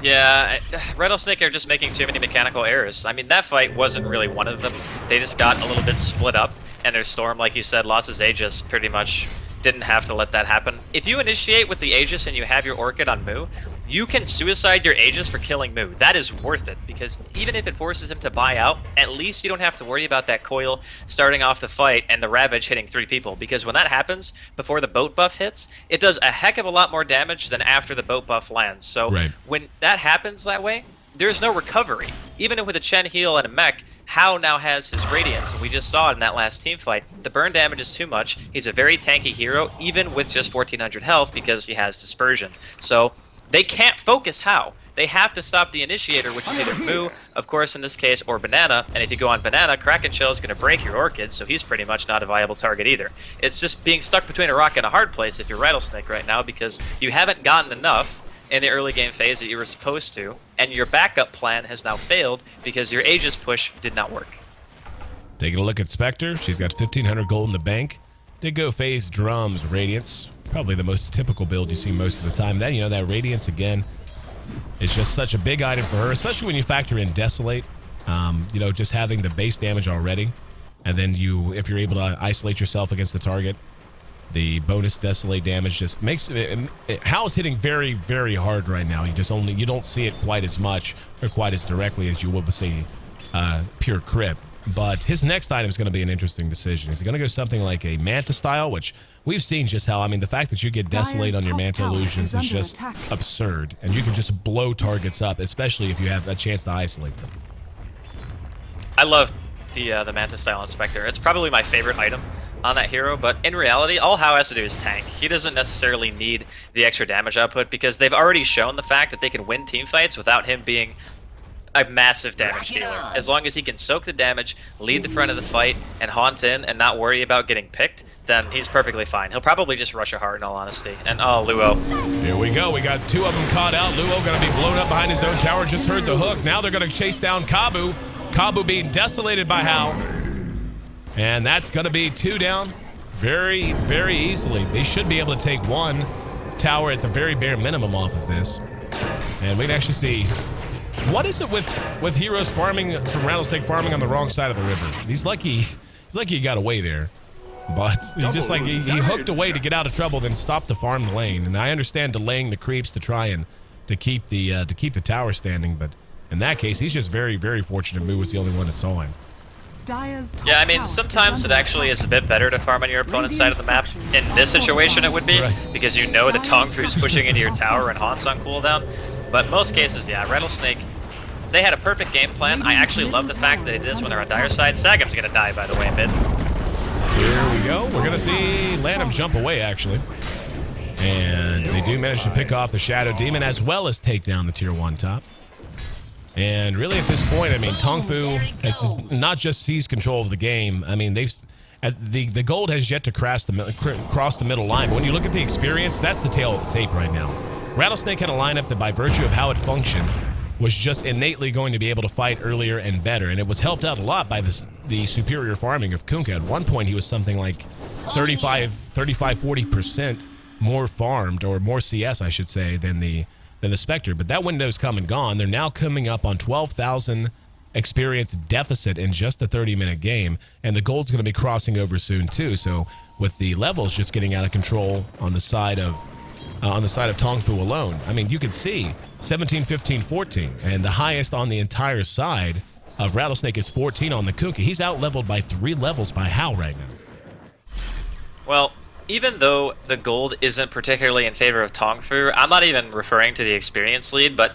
Yeah, Rattlesnake are just making too many mechanical errors. I mean, that fight wasn't really one of them. They just got a little bit split up, and their Storm, like you said, lost his Aegis pretty much. Didn't have to let that happen. If you initiate with the Aegis and you have your Orchid on Moo, you can suicide your Aegis for killing Moo. That is worth it, because even if it forces him to buy out, at least you don't have to worry about that coil starting off the fight and the Ravage hitting 3 people, because when that happens, before the boat buff hits, it does a heck of a lot more damage than after the boat buff lands. So when that happens that way, there's no recovery. Even with a Chen heal and a mech, Hao now has his Radiance, and we just saw it in that last team fight. The burn damage is too much. He's a very tanky hero, even with just 1400 health, because he has Dispersion. So they can't focus Hao. They have to stop the Initiator, which is either Moo, of course in this case, or Banana. And if you go on Banana, Kraken Shell is going to break your Orchid, so he's pretty much not a viable target either. It's just being stuck between a rock and a hard place if you're Rattlesnake right now, because you haven't gotten enough in the early game phase that you were supposed to, and your backup plan has now failed because your Aegis push did not work. Taking a look at Spectre, she's got 1,500 gold in the bank. Did go phase Drums Radiance, probably the most typical build you see most of the time. Then, you know, that Radiance again is just such a big item for her, especially when you factor in Desolate. You know, just having the base damage already, and then if you're able to isolate yourself against the target, the bonus Desolate damage just makes Hal's hitting very, very hard right now. You don't see it quite as much or quite as directly as you would with, say, pure Crypt. But his next item is going to be an interesting decision. Is he going to go something like a Manta style, which we've seen just how, I mean, the fact that you get Desolate on your Manta Illusions is just absurd. And you can just blow targets up, especially if you have a chance to isolate them. I love the Manta style on Spectre. It's probably my favorite item on that hero, but in reality, all Hao has to do is tank. He doesn't necessarily need the extra damage output because they've already shown the fact that they can win team fights without him being a massive damage dealer. As long as he can soak the damage, lead the front of the fight, and haunt in and not worry about getting picked, then he's perfectly fine. He'll probably just rush a heart in all honesty. And oh, Luo. Here we go. We got 2 of them caught out. Luo going to be blown up behind his own tower. Just heard the hook. Now they're going to chase down Kabu. Kabu being desolated by Hao. And that's going to be 2 down very, very easily. They should be able to take 1 tower at the very bare minimum off of this. And we can actually see, what is it with heroes farming, from Rattlesnake farming on the wrong side of the river? He's lucky he got away there. But he's just like, he hooked away to get out of trouble, then stopped to farm the lane. And I understand delaying the creeps to try and to keep the tower standing, but in that case, he's just very, very fortunate Moo was the only one that saw him. Yeah, I mean, sometimes it actually is a bit better to farm on your opponent's side of the map. In this situation, it would be, because you know the TongFu's pushing into your tower and Haun's on cooldown. But most cases, yeah, Rattlesnake, they had a perfect game plan. I actually love the fact that it is when they're on dire side. Sagam's gonna die, by the way, mid. Here we go. We're gonna see Lanham jump away, actually. And they do manage to pick off the Shadow Demon as well as take down the Tier 1 top. And really, at this point, I mean, TongFu has not just seized control of the game. I mean, the gold has yet to cross the middle line. But when you look at the experience, that's the tail of the tape right now. Rattlesnake had a lineup that, by virtue of how it functioned, was just innately going to be able to fight earlier and better. And it was helped out a lot by the superior farming of Kunkka. At one point, he was something like 40% more farmed, or more CS, I should say, than the Spectre. But that window's come and gone. They're now coming up on 12,000 experience deficit in just a 30-minute game, and the gold's going to be crossing over soon too. So with the levels just getting out of control on the side of on the side of TongFu alone. I mean, you can see 17, 15, 14, and the highest on the entire side of Rattlesnake is 14 on the Kunkka. He's out-leveled by 3 levels by Hao right now. Well, even though the gold isn't particularly in favor of TongFu, I'm not even referring to the experience lead, but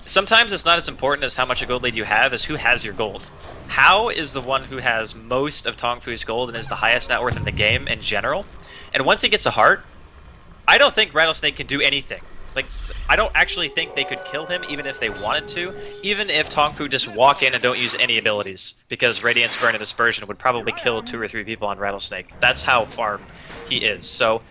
sometimes it's not as important as how much a gold lead you have as who has your gold. Hao is the one who has most of TongFu's gold and is the highest net worth in the game in general. And once he gets a heart, I don't think Rattlesnake can do anything. Like, I don't actually think they could kill him even if they wanted to, even if TongFu just walk in and don't use any abilities, because Radiance Burn and Dispersion would probably kill 2 or 3 people on Rattlesnake. That's how far he is. So,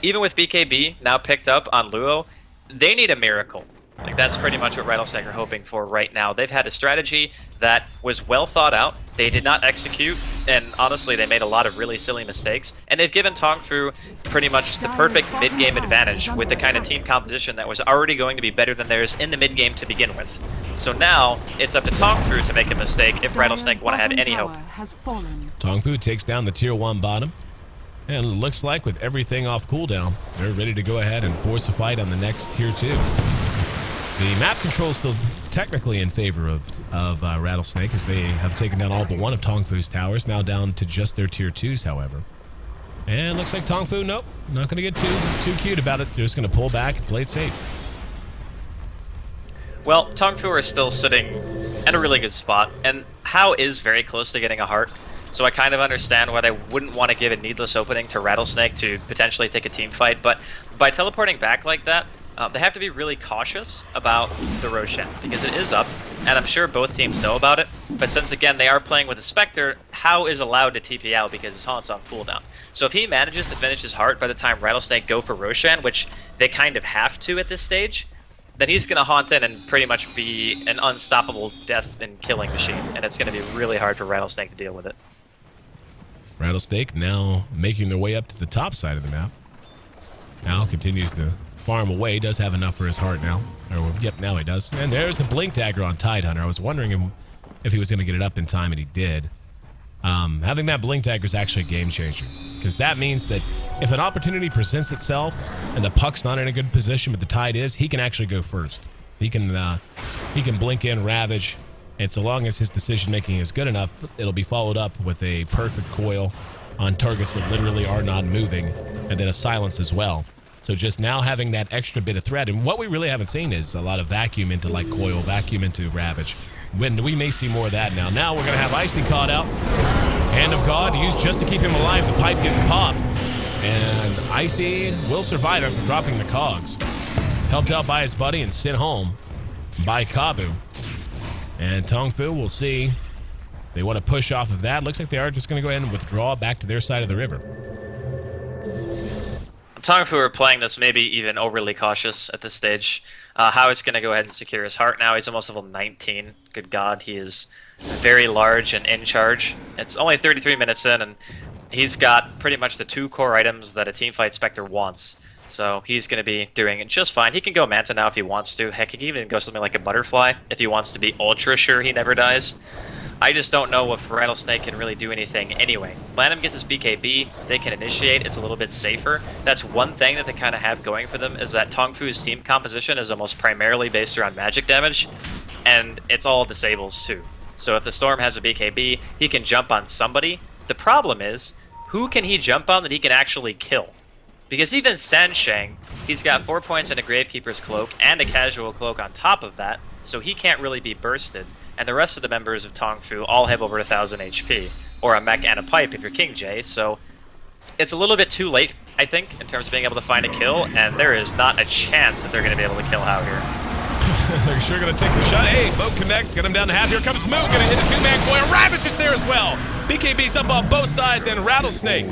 even with BKB now picked up on Luo, they need a miracle. Like, that's pretty much what Rattlesnake are hoping for right now. They've had a strategy that was well thought out. They did not execute, and honestly, they made a lot of really silly mistakes. And they've given TongFu pretty much the perfect mid-game advantage with the kind of team composition that was already going to be better than theirs in the mid-game to begin with. So now, it's up to TongFu to make a mistake if Rattlesnake want to have any hope. TongFu takes down the Tier 1 bottom. And it looks like with everything off cooldown, they're ready to go ahead and force a fight on the next Tier 2. The map control is still technically in favor of Rattlesnake, as they have taken down all but one of TongFu's towers, now down to just their Tier 2s, however. And looks like TongFu, nope, not going to get too cute about it. They're just going to pull back and play it safe. Well, TongFu are still sitting at a really good spot, and Hao is very close to getting a heart, so I kind of understand why they wouldn't want to give a needless opening to Rattlesnake to potentially take a team fight, but by teleporting back like that, they have to be really cautious about the Roshan, because it is up, and I'm sure both teams know about it, but since again they are playing with a Spectre, Hao is allowed to TP out because his Haunt's on cooldown. So if he manages to finish his heart by the time Rattlesnake go for Roshan, which they kind of have to at this stage, then he's going to Haunt in and pretty much be an unstoppable death and killing machine, and it's going to be really hard for Rattlesnake to deal with it. Rattlesnake now making their way up to the top side of the map. Now continues to farm away, does have enough for his heart now. Or, yep, now he does. And there's a Blink Dagger on Tidehunter. I was wondering if he was going to get it up in time, and he did. Having that Blink Dagger is actually a game changer, because that means that if an opportunity presents itself and the puck's not in a good position, but the Tide is, he can actually go first. He can blink in, Ravage, and so long as his decision-making is good enough, it'll be followed up with a perfect coil on targets that literally are not moving, and then a silence as well. So just now having that extra bit of threat, and what we really haven't seen is a lot of vacuum into like coil, vacuum into Ravage. When we may see more of that now. Now we're going to have Icy caught out. Hand of God used just to keep him alive. The pipe gets popped. And Icy will survive after dropping the cogs. Helped out by his buddy and sent home by Kabu. And TongFu, we'll see. They want to push off of that. Looks like they are just going to go ahead and withdraw back to their side of the river. TongFu are playing this maybe even overly cautious at this stage. Hao is going to go ahead and secure his heart now. He's almost level 19. Good God, he is very large and in charge. It's only 33 minutes in, and he's got pretty much the 2 core items that a teamfight Spectre wants. So he's going to be doing it just fine. He can go Manta now if he wants to. Heck, he can even go something like a Butterfly if he wants to be ultra sure he never dies. I just don't know if Rattlesnake can really do anything anyway. Lanham gets his BKB, they can initiate, it's a little bit safer. That's one thing that they kind of have going for them, is that TongFu's team composition is almost primarily based around magic damage, and it's all disables too. So if the Storm has a BKB, he can jump on somebody. The problem is, who can he jump on that he can actually kill? Because even Sansheng, he's got 4 points in a Gravekeeper's Cloak and a Casual Cloak on top of that, so he can't really be bursted. And the rest of the members of TongFu all have over 1,000 HP, or a mech and a pipe if you're King J, so it's a little bit too late, I think, in terms of being able to find a kill, and there is not a chance that they're going to be able to kill Hao here. They're sure going to take the shot. Hey, Boat connects, get him down to half. Here comes Moo, going to hit a 2-man coil. Ravage is there as well. BKB's up on both sides, and Rattlesnake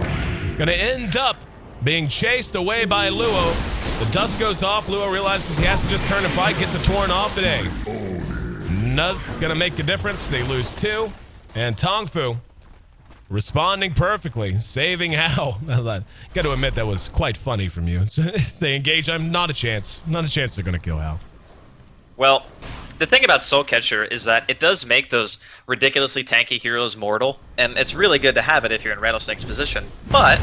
going to end up being chased away by Luo. The dust goes off. Luo realizes he has to just turn and fight, gets a torn off today. Not gonna make a difference. They lose 2. And TongFu responding perfectly, saving Hao. Got to admit, that was quite funny from you. They engage. I'm not a chance. Not a chance they're gonna kill Hao. Well, the thing about Soul Catcher is that it does make those ridiculously tanky heroes mortal, and it's really good to have it if you're in Rattlesnake's position. But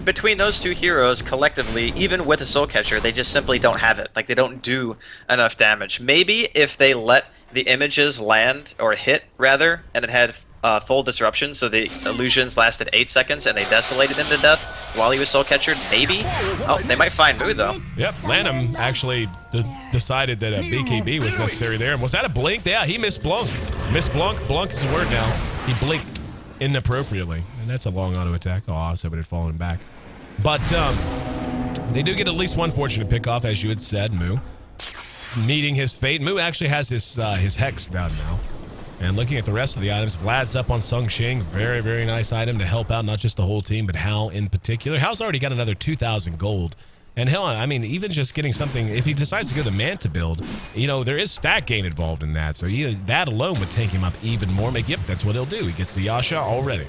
between those two heroes collectively, even with a Soul Catcher, they just simply don't have it. Like, they don't do enough damage. Maybe if they let the images land, or hit, rather, and it had full disruption, so the illusions lasted 8 seconds and they desolated him to death while he was Soul Catchered, maybe? Oh, they might find Moo, though. Yep, Lanham actually decided that a BKB was necessary there. And was that a blink? Yeah, he missed Blunk. Missed Blunk. Blunk is his word now. He blinked inappropriately. And that's a long auto attack. Oh, I was hoping it had fallen back. But they do get at least one fortunate pickoff, as you had said, Moo. Meeting his fate. Moo actually has his Hex down now. And looking at the rest of the items, Vlad's up on Sung Shing. Very, very nice item to help out not just the whole team, but Hal in particular. Hal's already got another 2,000 gold. And hell, I mean, even just getting something, if he decides to go the Manta build, you know, there is stat gain involved in that. So that alone would tank him up even more. Yep, that's what he'll do. He gets the Yasha already.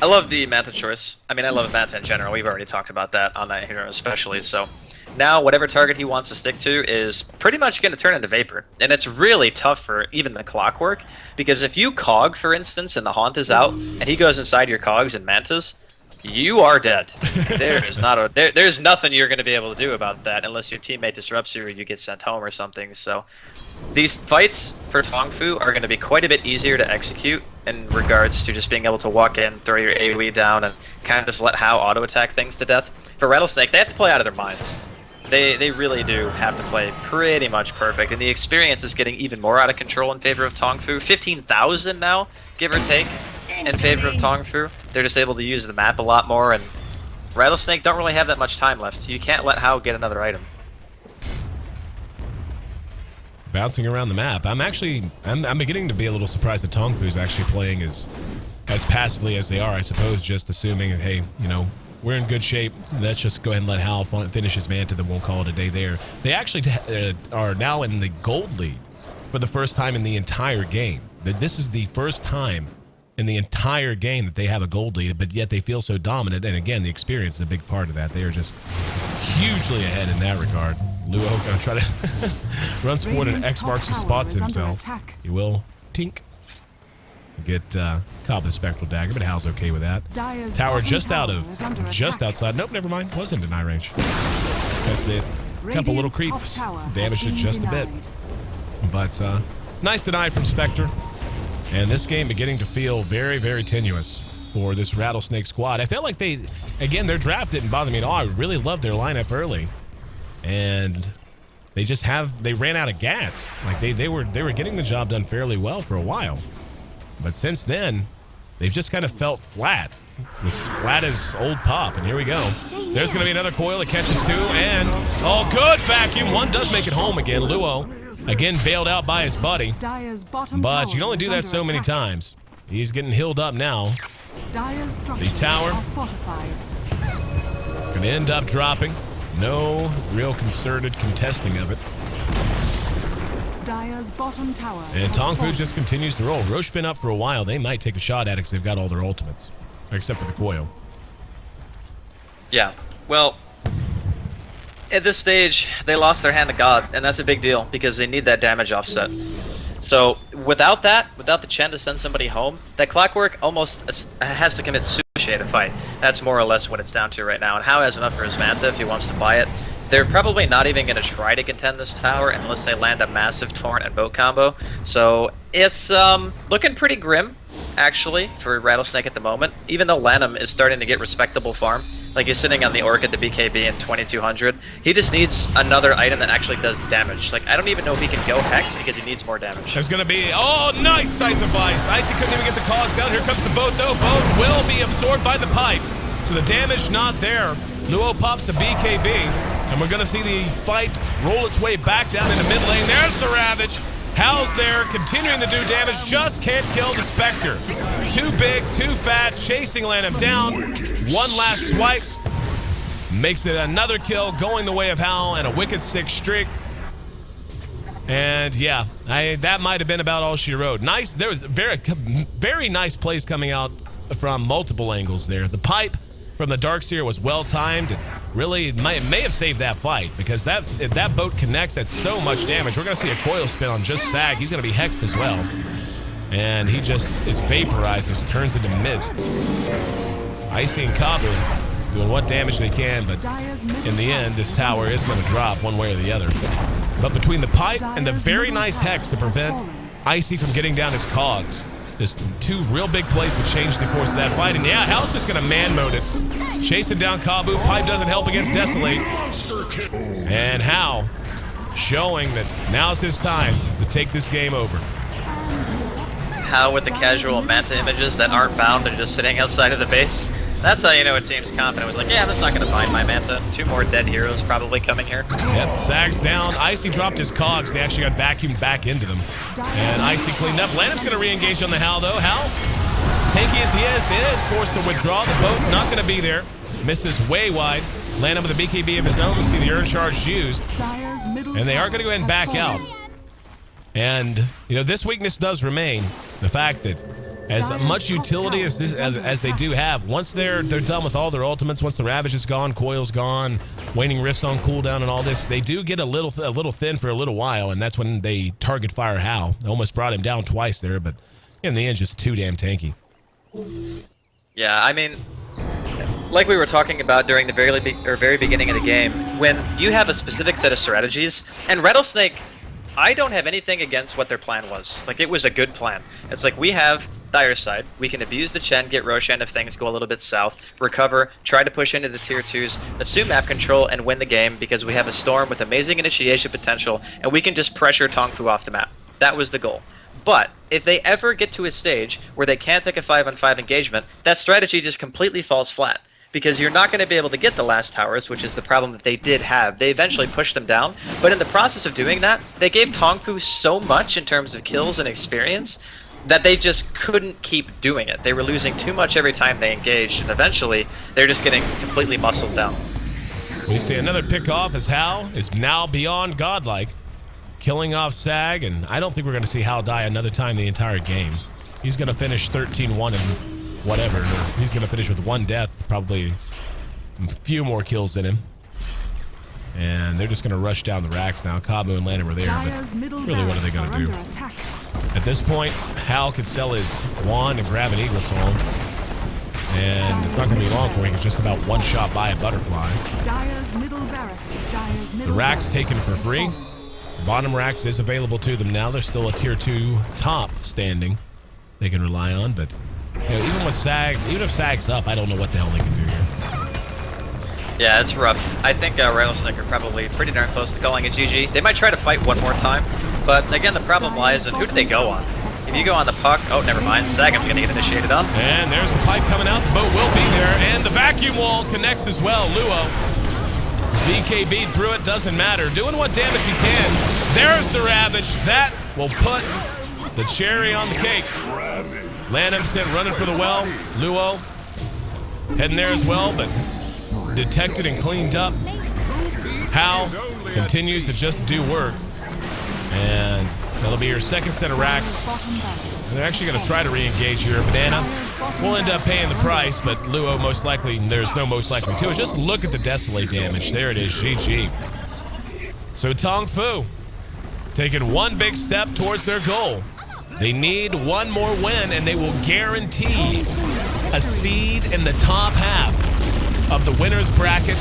I love the Manta choice. I mean, I love Manta in general. We've already talked about that on that hero especially, so... Now, whatever target he wants to stick to is pretty much going to turn into Vapor. And it's really tough for even the Clockwork, because if you Cog, for instance, and the Haunt is out, and he goes inside your Cogs and Mantas, you are dead. There's nothing you're going to be able to do about that unless your teammate disrupts you or you get sent home or something. So these fights for TongFu are going to be quite a bit easier to execute in regards to just being able to walk in, throw your AoE down, and kind of just let Hao auto-attack things to death. For Rattlesnake, they have to play out of their minds. They really do have to play pretty much perfect, and the experience is getting even more out of control in favor of TongFu. 15,000 now, give or take, in favor of TongFu. They're just able to use the map a lot more, and Rattlesnake don't really have that much time left. You can't let Hao get another item. Bouncing around the map. I'm beginning to be a little surprised that TongFu's actually playing as passively as they are, I suppose, just assuming, hey, you know, we're in good shape. Let's just go ahead and let Hal finish his Manta, then we'll call it a day there. They actually are now in the gold lead for the first time in the entire game. This is the first time in the entire game that they have a gold lead, but yet they feel so dominant. And again, the experience is a big part of that. They are just hugely ahead in that regard. Luo gonna try to runs forward and X marks and spots himself. He will tink. Get caught with the Spectral Dagger, but Hal's okay with that. Tower just outside. Nope, never mind. Was in deny range. That's it. A couple little creeps. Damaged it just a bit. But nice deny from Spectre. And this game beginning to feel very, very tenuous for this Rattlesnake squad. I felt like their draft didn't bother me at all. I really loved their lineup early. And they ran out of gas. Like they were getting the job done fairly well for a while. But since then, they've just kind of felt flat. As flat as old pop, and here we go. There's going to be another coil that catches two, and oh, good vacuum. One does make it home again. Luo, again, bailed out by his buddy. But you can only do that so many times. He's getting healed up now. The tower going to end up dropping. No real concerted contesting of it. Dire's bottom tower. And TongFu just continues to roll. Roche been up for a while. They might take a shot at it because they've got all their ultimates. Except for the coil. Yeah. Well, at this stage, they lost their hand to God, and that's a big deal because they need that damage offset. So without the Chen to send somebody home, that Clockwork almost has to commit suicide to fight. That's more or less what it's down to right now. And Hao has enough for his Manta if he wants to buy it. They're probably not even going to try to contend this tower unless they land a massive Torrent and Boat combo. So it's looking pretty grim, actually, for Rattlesnake at the moment. Even though Lanham is starting to get respectable farm. Like, he's sitting on the Orc at the BKB in 2200. He just needs another item that actually does damage. Like, I don't even know if he can go Hex because he needs more damage. There's going to be... Oh, nice Scythe device! Icy couldn't even get the cogs down. Here comes the boat, though. Boat will be absorbed by the pipe. So the damage not there. Luo pops the BKB. And we're going to see the fight roll its way back down into mid lane. There's the Ravage. Hal's there, continuing to do damage. Just can't kill the Spectre. Too big, too fat, chasing Lanham down. One last swipe. Makes it another kill, going the way of Hal, and a wicked 6 streak. And yeah, that might have been about all she wrote. Nice, there was very nice plays coming out from multiple angles there. The pipe from the Darkseer was well timed. It really may have saved that fight because if that boat connects, that's so much damage. We're gonna see a coil spin on just Sag. He's gonna be hexed as well. And he just is vaporized and turns into mist. Icy and Kabu doing what damage they can, but in the end, this tower is going to drop one way or the other. But between the pipe and the very nice Hex to prevent Icy from getting down his cogs, just two real big plays to change the course of that fight. And yeah, Hal's just going to man mode it. Chasing down Kabu. Pipe doesn't help against Desolate. And Hal showing that now's his time to take this game over. Hal with the casual Manta images that aren't bound and just sitting outside of the base. That's how you know a team's confident. It was like, yeah, that's not going to bind my Manta. 2 more dead heroes probably coming here. Yep, Sag's down. Icy dropped his cogs. They actually got vacuumed back into them. And Icy cleaned up. Lanham's going to re-engage on the Hal, though. Hal, as tanky as he is forced to withdraw. The boat not going to be there. Misses way wide. Lanham with a BKB of his own. We see the Urn Charge used. And they are going to go ahead and back out. And, you know, this weakness does remain. The fact that as much utility as they do have, once they're done with all their ultimates, once the Ravage is gone, Coil's gone, Waning Rift's on cooldown and all this, they do get a little thin for a little while, and that's when they target fire Hal. They almost brought him down twice there, but in the end, just too damn tanky. Yeah, I mean, like we were talking about during the very beginning of the game, when you have a specific set of strategies, and Rattlesnake, I don't have anything against what their plan was. Like, it was a good plan. It's like, we have Dire's side. We can abuse the Chen, get Roshan if things go a little bit south, recover, try to push into the tier 2s, assume map control, and win the game because we have a Storm with amazing initiation potential, and we can just pressure TongFu off the map. That was the goal. But if they ever get to a stage where they can't take a 5-on-5 engagement, that strategy just completely falls flat. Because you're not going to be able to get the last towers, which is the problem that they did have. They eventually pushed them down, but in the process of doing that, they gave TongFu so much in terms of kills and experience that they just couldn't keep doing it. They were losing too much every time they engaged, and eventually they're just getting completely muscled down. We see another pick off as Hal is now beyond godlike, killing off Sag, and I don't think we're going to see Hal die another time the entire game. He's going to finish 13-1 and whatever. He's going to finish with 1 death, probably a few more kills in him. And they're just going to rush down the racks now. Kabu and Lanham are there, but really what are they going to do? At this point, Hal could sell his wand and grab an Eagle Soul. And it's not going to be long for him. He's just about 1 shot by a butterfly. The rack's taken for free. The bottom racks is available to them now. There's still a tier 2 top standing they can rely on, but you know, even with Sag, even if Sag's up, I don't know what the hell they can do here. Yeah, it's rough. I think Rattlesnake are probably pretty darn close to calling it GG. They might try to fight one more time, but again, the problem lies in who do they go on? If you go on the puck, oh, never mind. Sagam's going to get initiated on. And there's the pipe coming out. The boat will be there, and the vacuum wall connects as well. Luo, BKB through it, doesn't matter. Doing what damage he can. There's the Ravage. That will put the cherry on the cake. Lanham sent running for the well. Luo heading there as well, but detected and cleaned up. Hal continues to just do work. And that'll be your second set of racks. And they're actually going to try to re-engage here. Banana will end up paying the price, but Luo most likely, there's no most likely to. Just look at the Desolate damage. There it is, GG. So TongFu taking 1 big step towards their goal. They need 1 more win, and they will guarantee a seed in the top half of the winner's bracket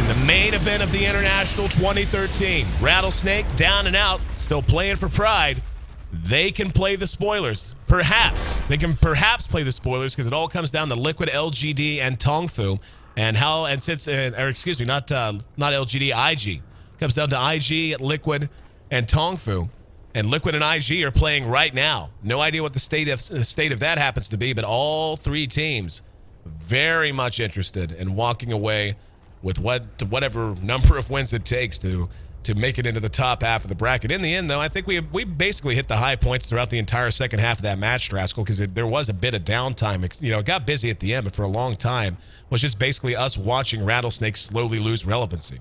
in the main event of the International 2013. Rattlesnake down and out, still playing for pride. They can play the spoilers. Perhaps. They can perhaps play the spoilers because it all comes down to Liquid, LGD, and TongFu. And how, and since, or excuse me, not LGD, IG. Comes down to IG, Liquid, and TongFu. And Liquid and IG are playing right now. No idea what the state of that happens to be, but all 3 teams very much interested in walking away with whatever number of wins it takes to make it into the top half of the bracket. In the end, though, I think we basically hit the high points throughout the entire second half of that match, Draskell, because there was a bit of downtime. You know, it got busy at the end, but for a long time was just basically us watching Rattlesnake slowly lose relevancy.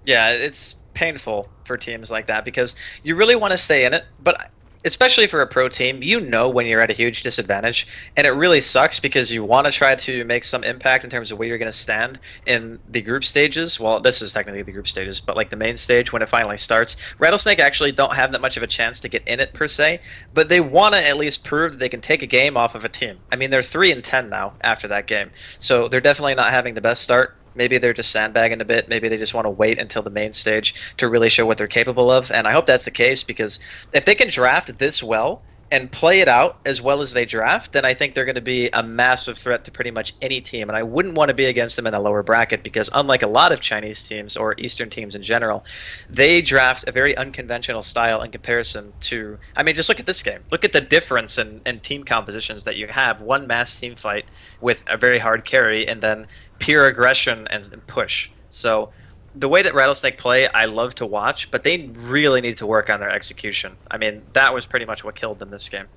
Yeah, it's painful for teams like that because you really want to stay in it, but especially for a pro team, you know when you're at a huge disadvantage, and it really sucks because you want to try to make some impact in terms of where you're going to stand in the group stages. Well, this is technically the group stages, but like the main stage when it finally starts. Rattlesnake actually don't have that much of a chance to get in it per se, but they want to at least prove that they can take a game off of a team. I mean, they're 3-10 now after that game, so they're definitely not having the best start. Maybe they're just sandbagging a bit. Maybe they just want to wait until the main stage to really show what they're capable of. And I hope that's the case, because if they can draft this well and play it out as well as they draft, then I think they're going to be a massive threat to pretty much any team. And I wouldn't want to be against them in a lower bracket, because unlike a lot of Chinese teams or Eastern teams in general, they draft a very unconventional style in comparison to, I mean, just look at this game. Look at the difference in team compositions that you have. One mass team fight with a very hard carry, and then pure aggression and push. So the way that Rattlesnake play, I love to watch, but they really need to work on their execution. I mean, that was pretty much what killed them this game.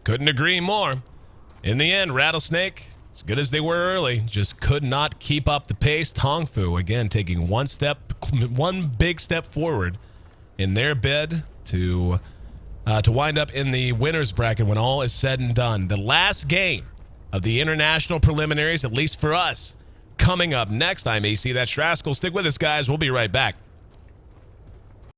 Couldn't agree more. In the end, Rattlesnake, as good as they were early, just could not keep up the pace. TongFu, again, taking one big step forward in their bid to wind up in the winner's bracket when all is said and done. The last game of the international preliminaries, at least for us, coming up next. I'm AC, that's Rascal. Stick with us, guys. We'll be right back.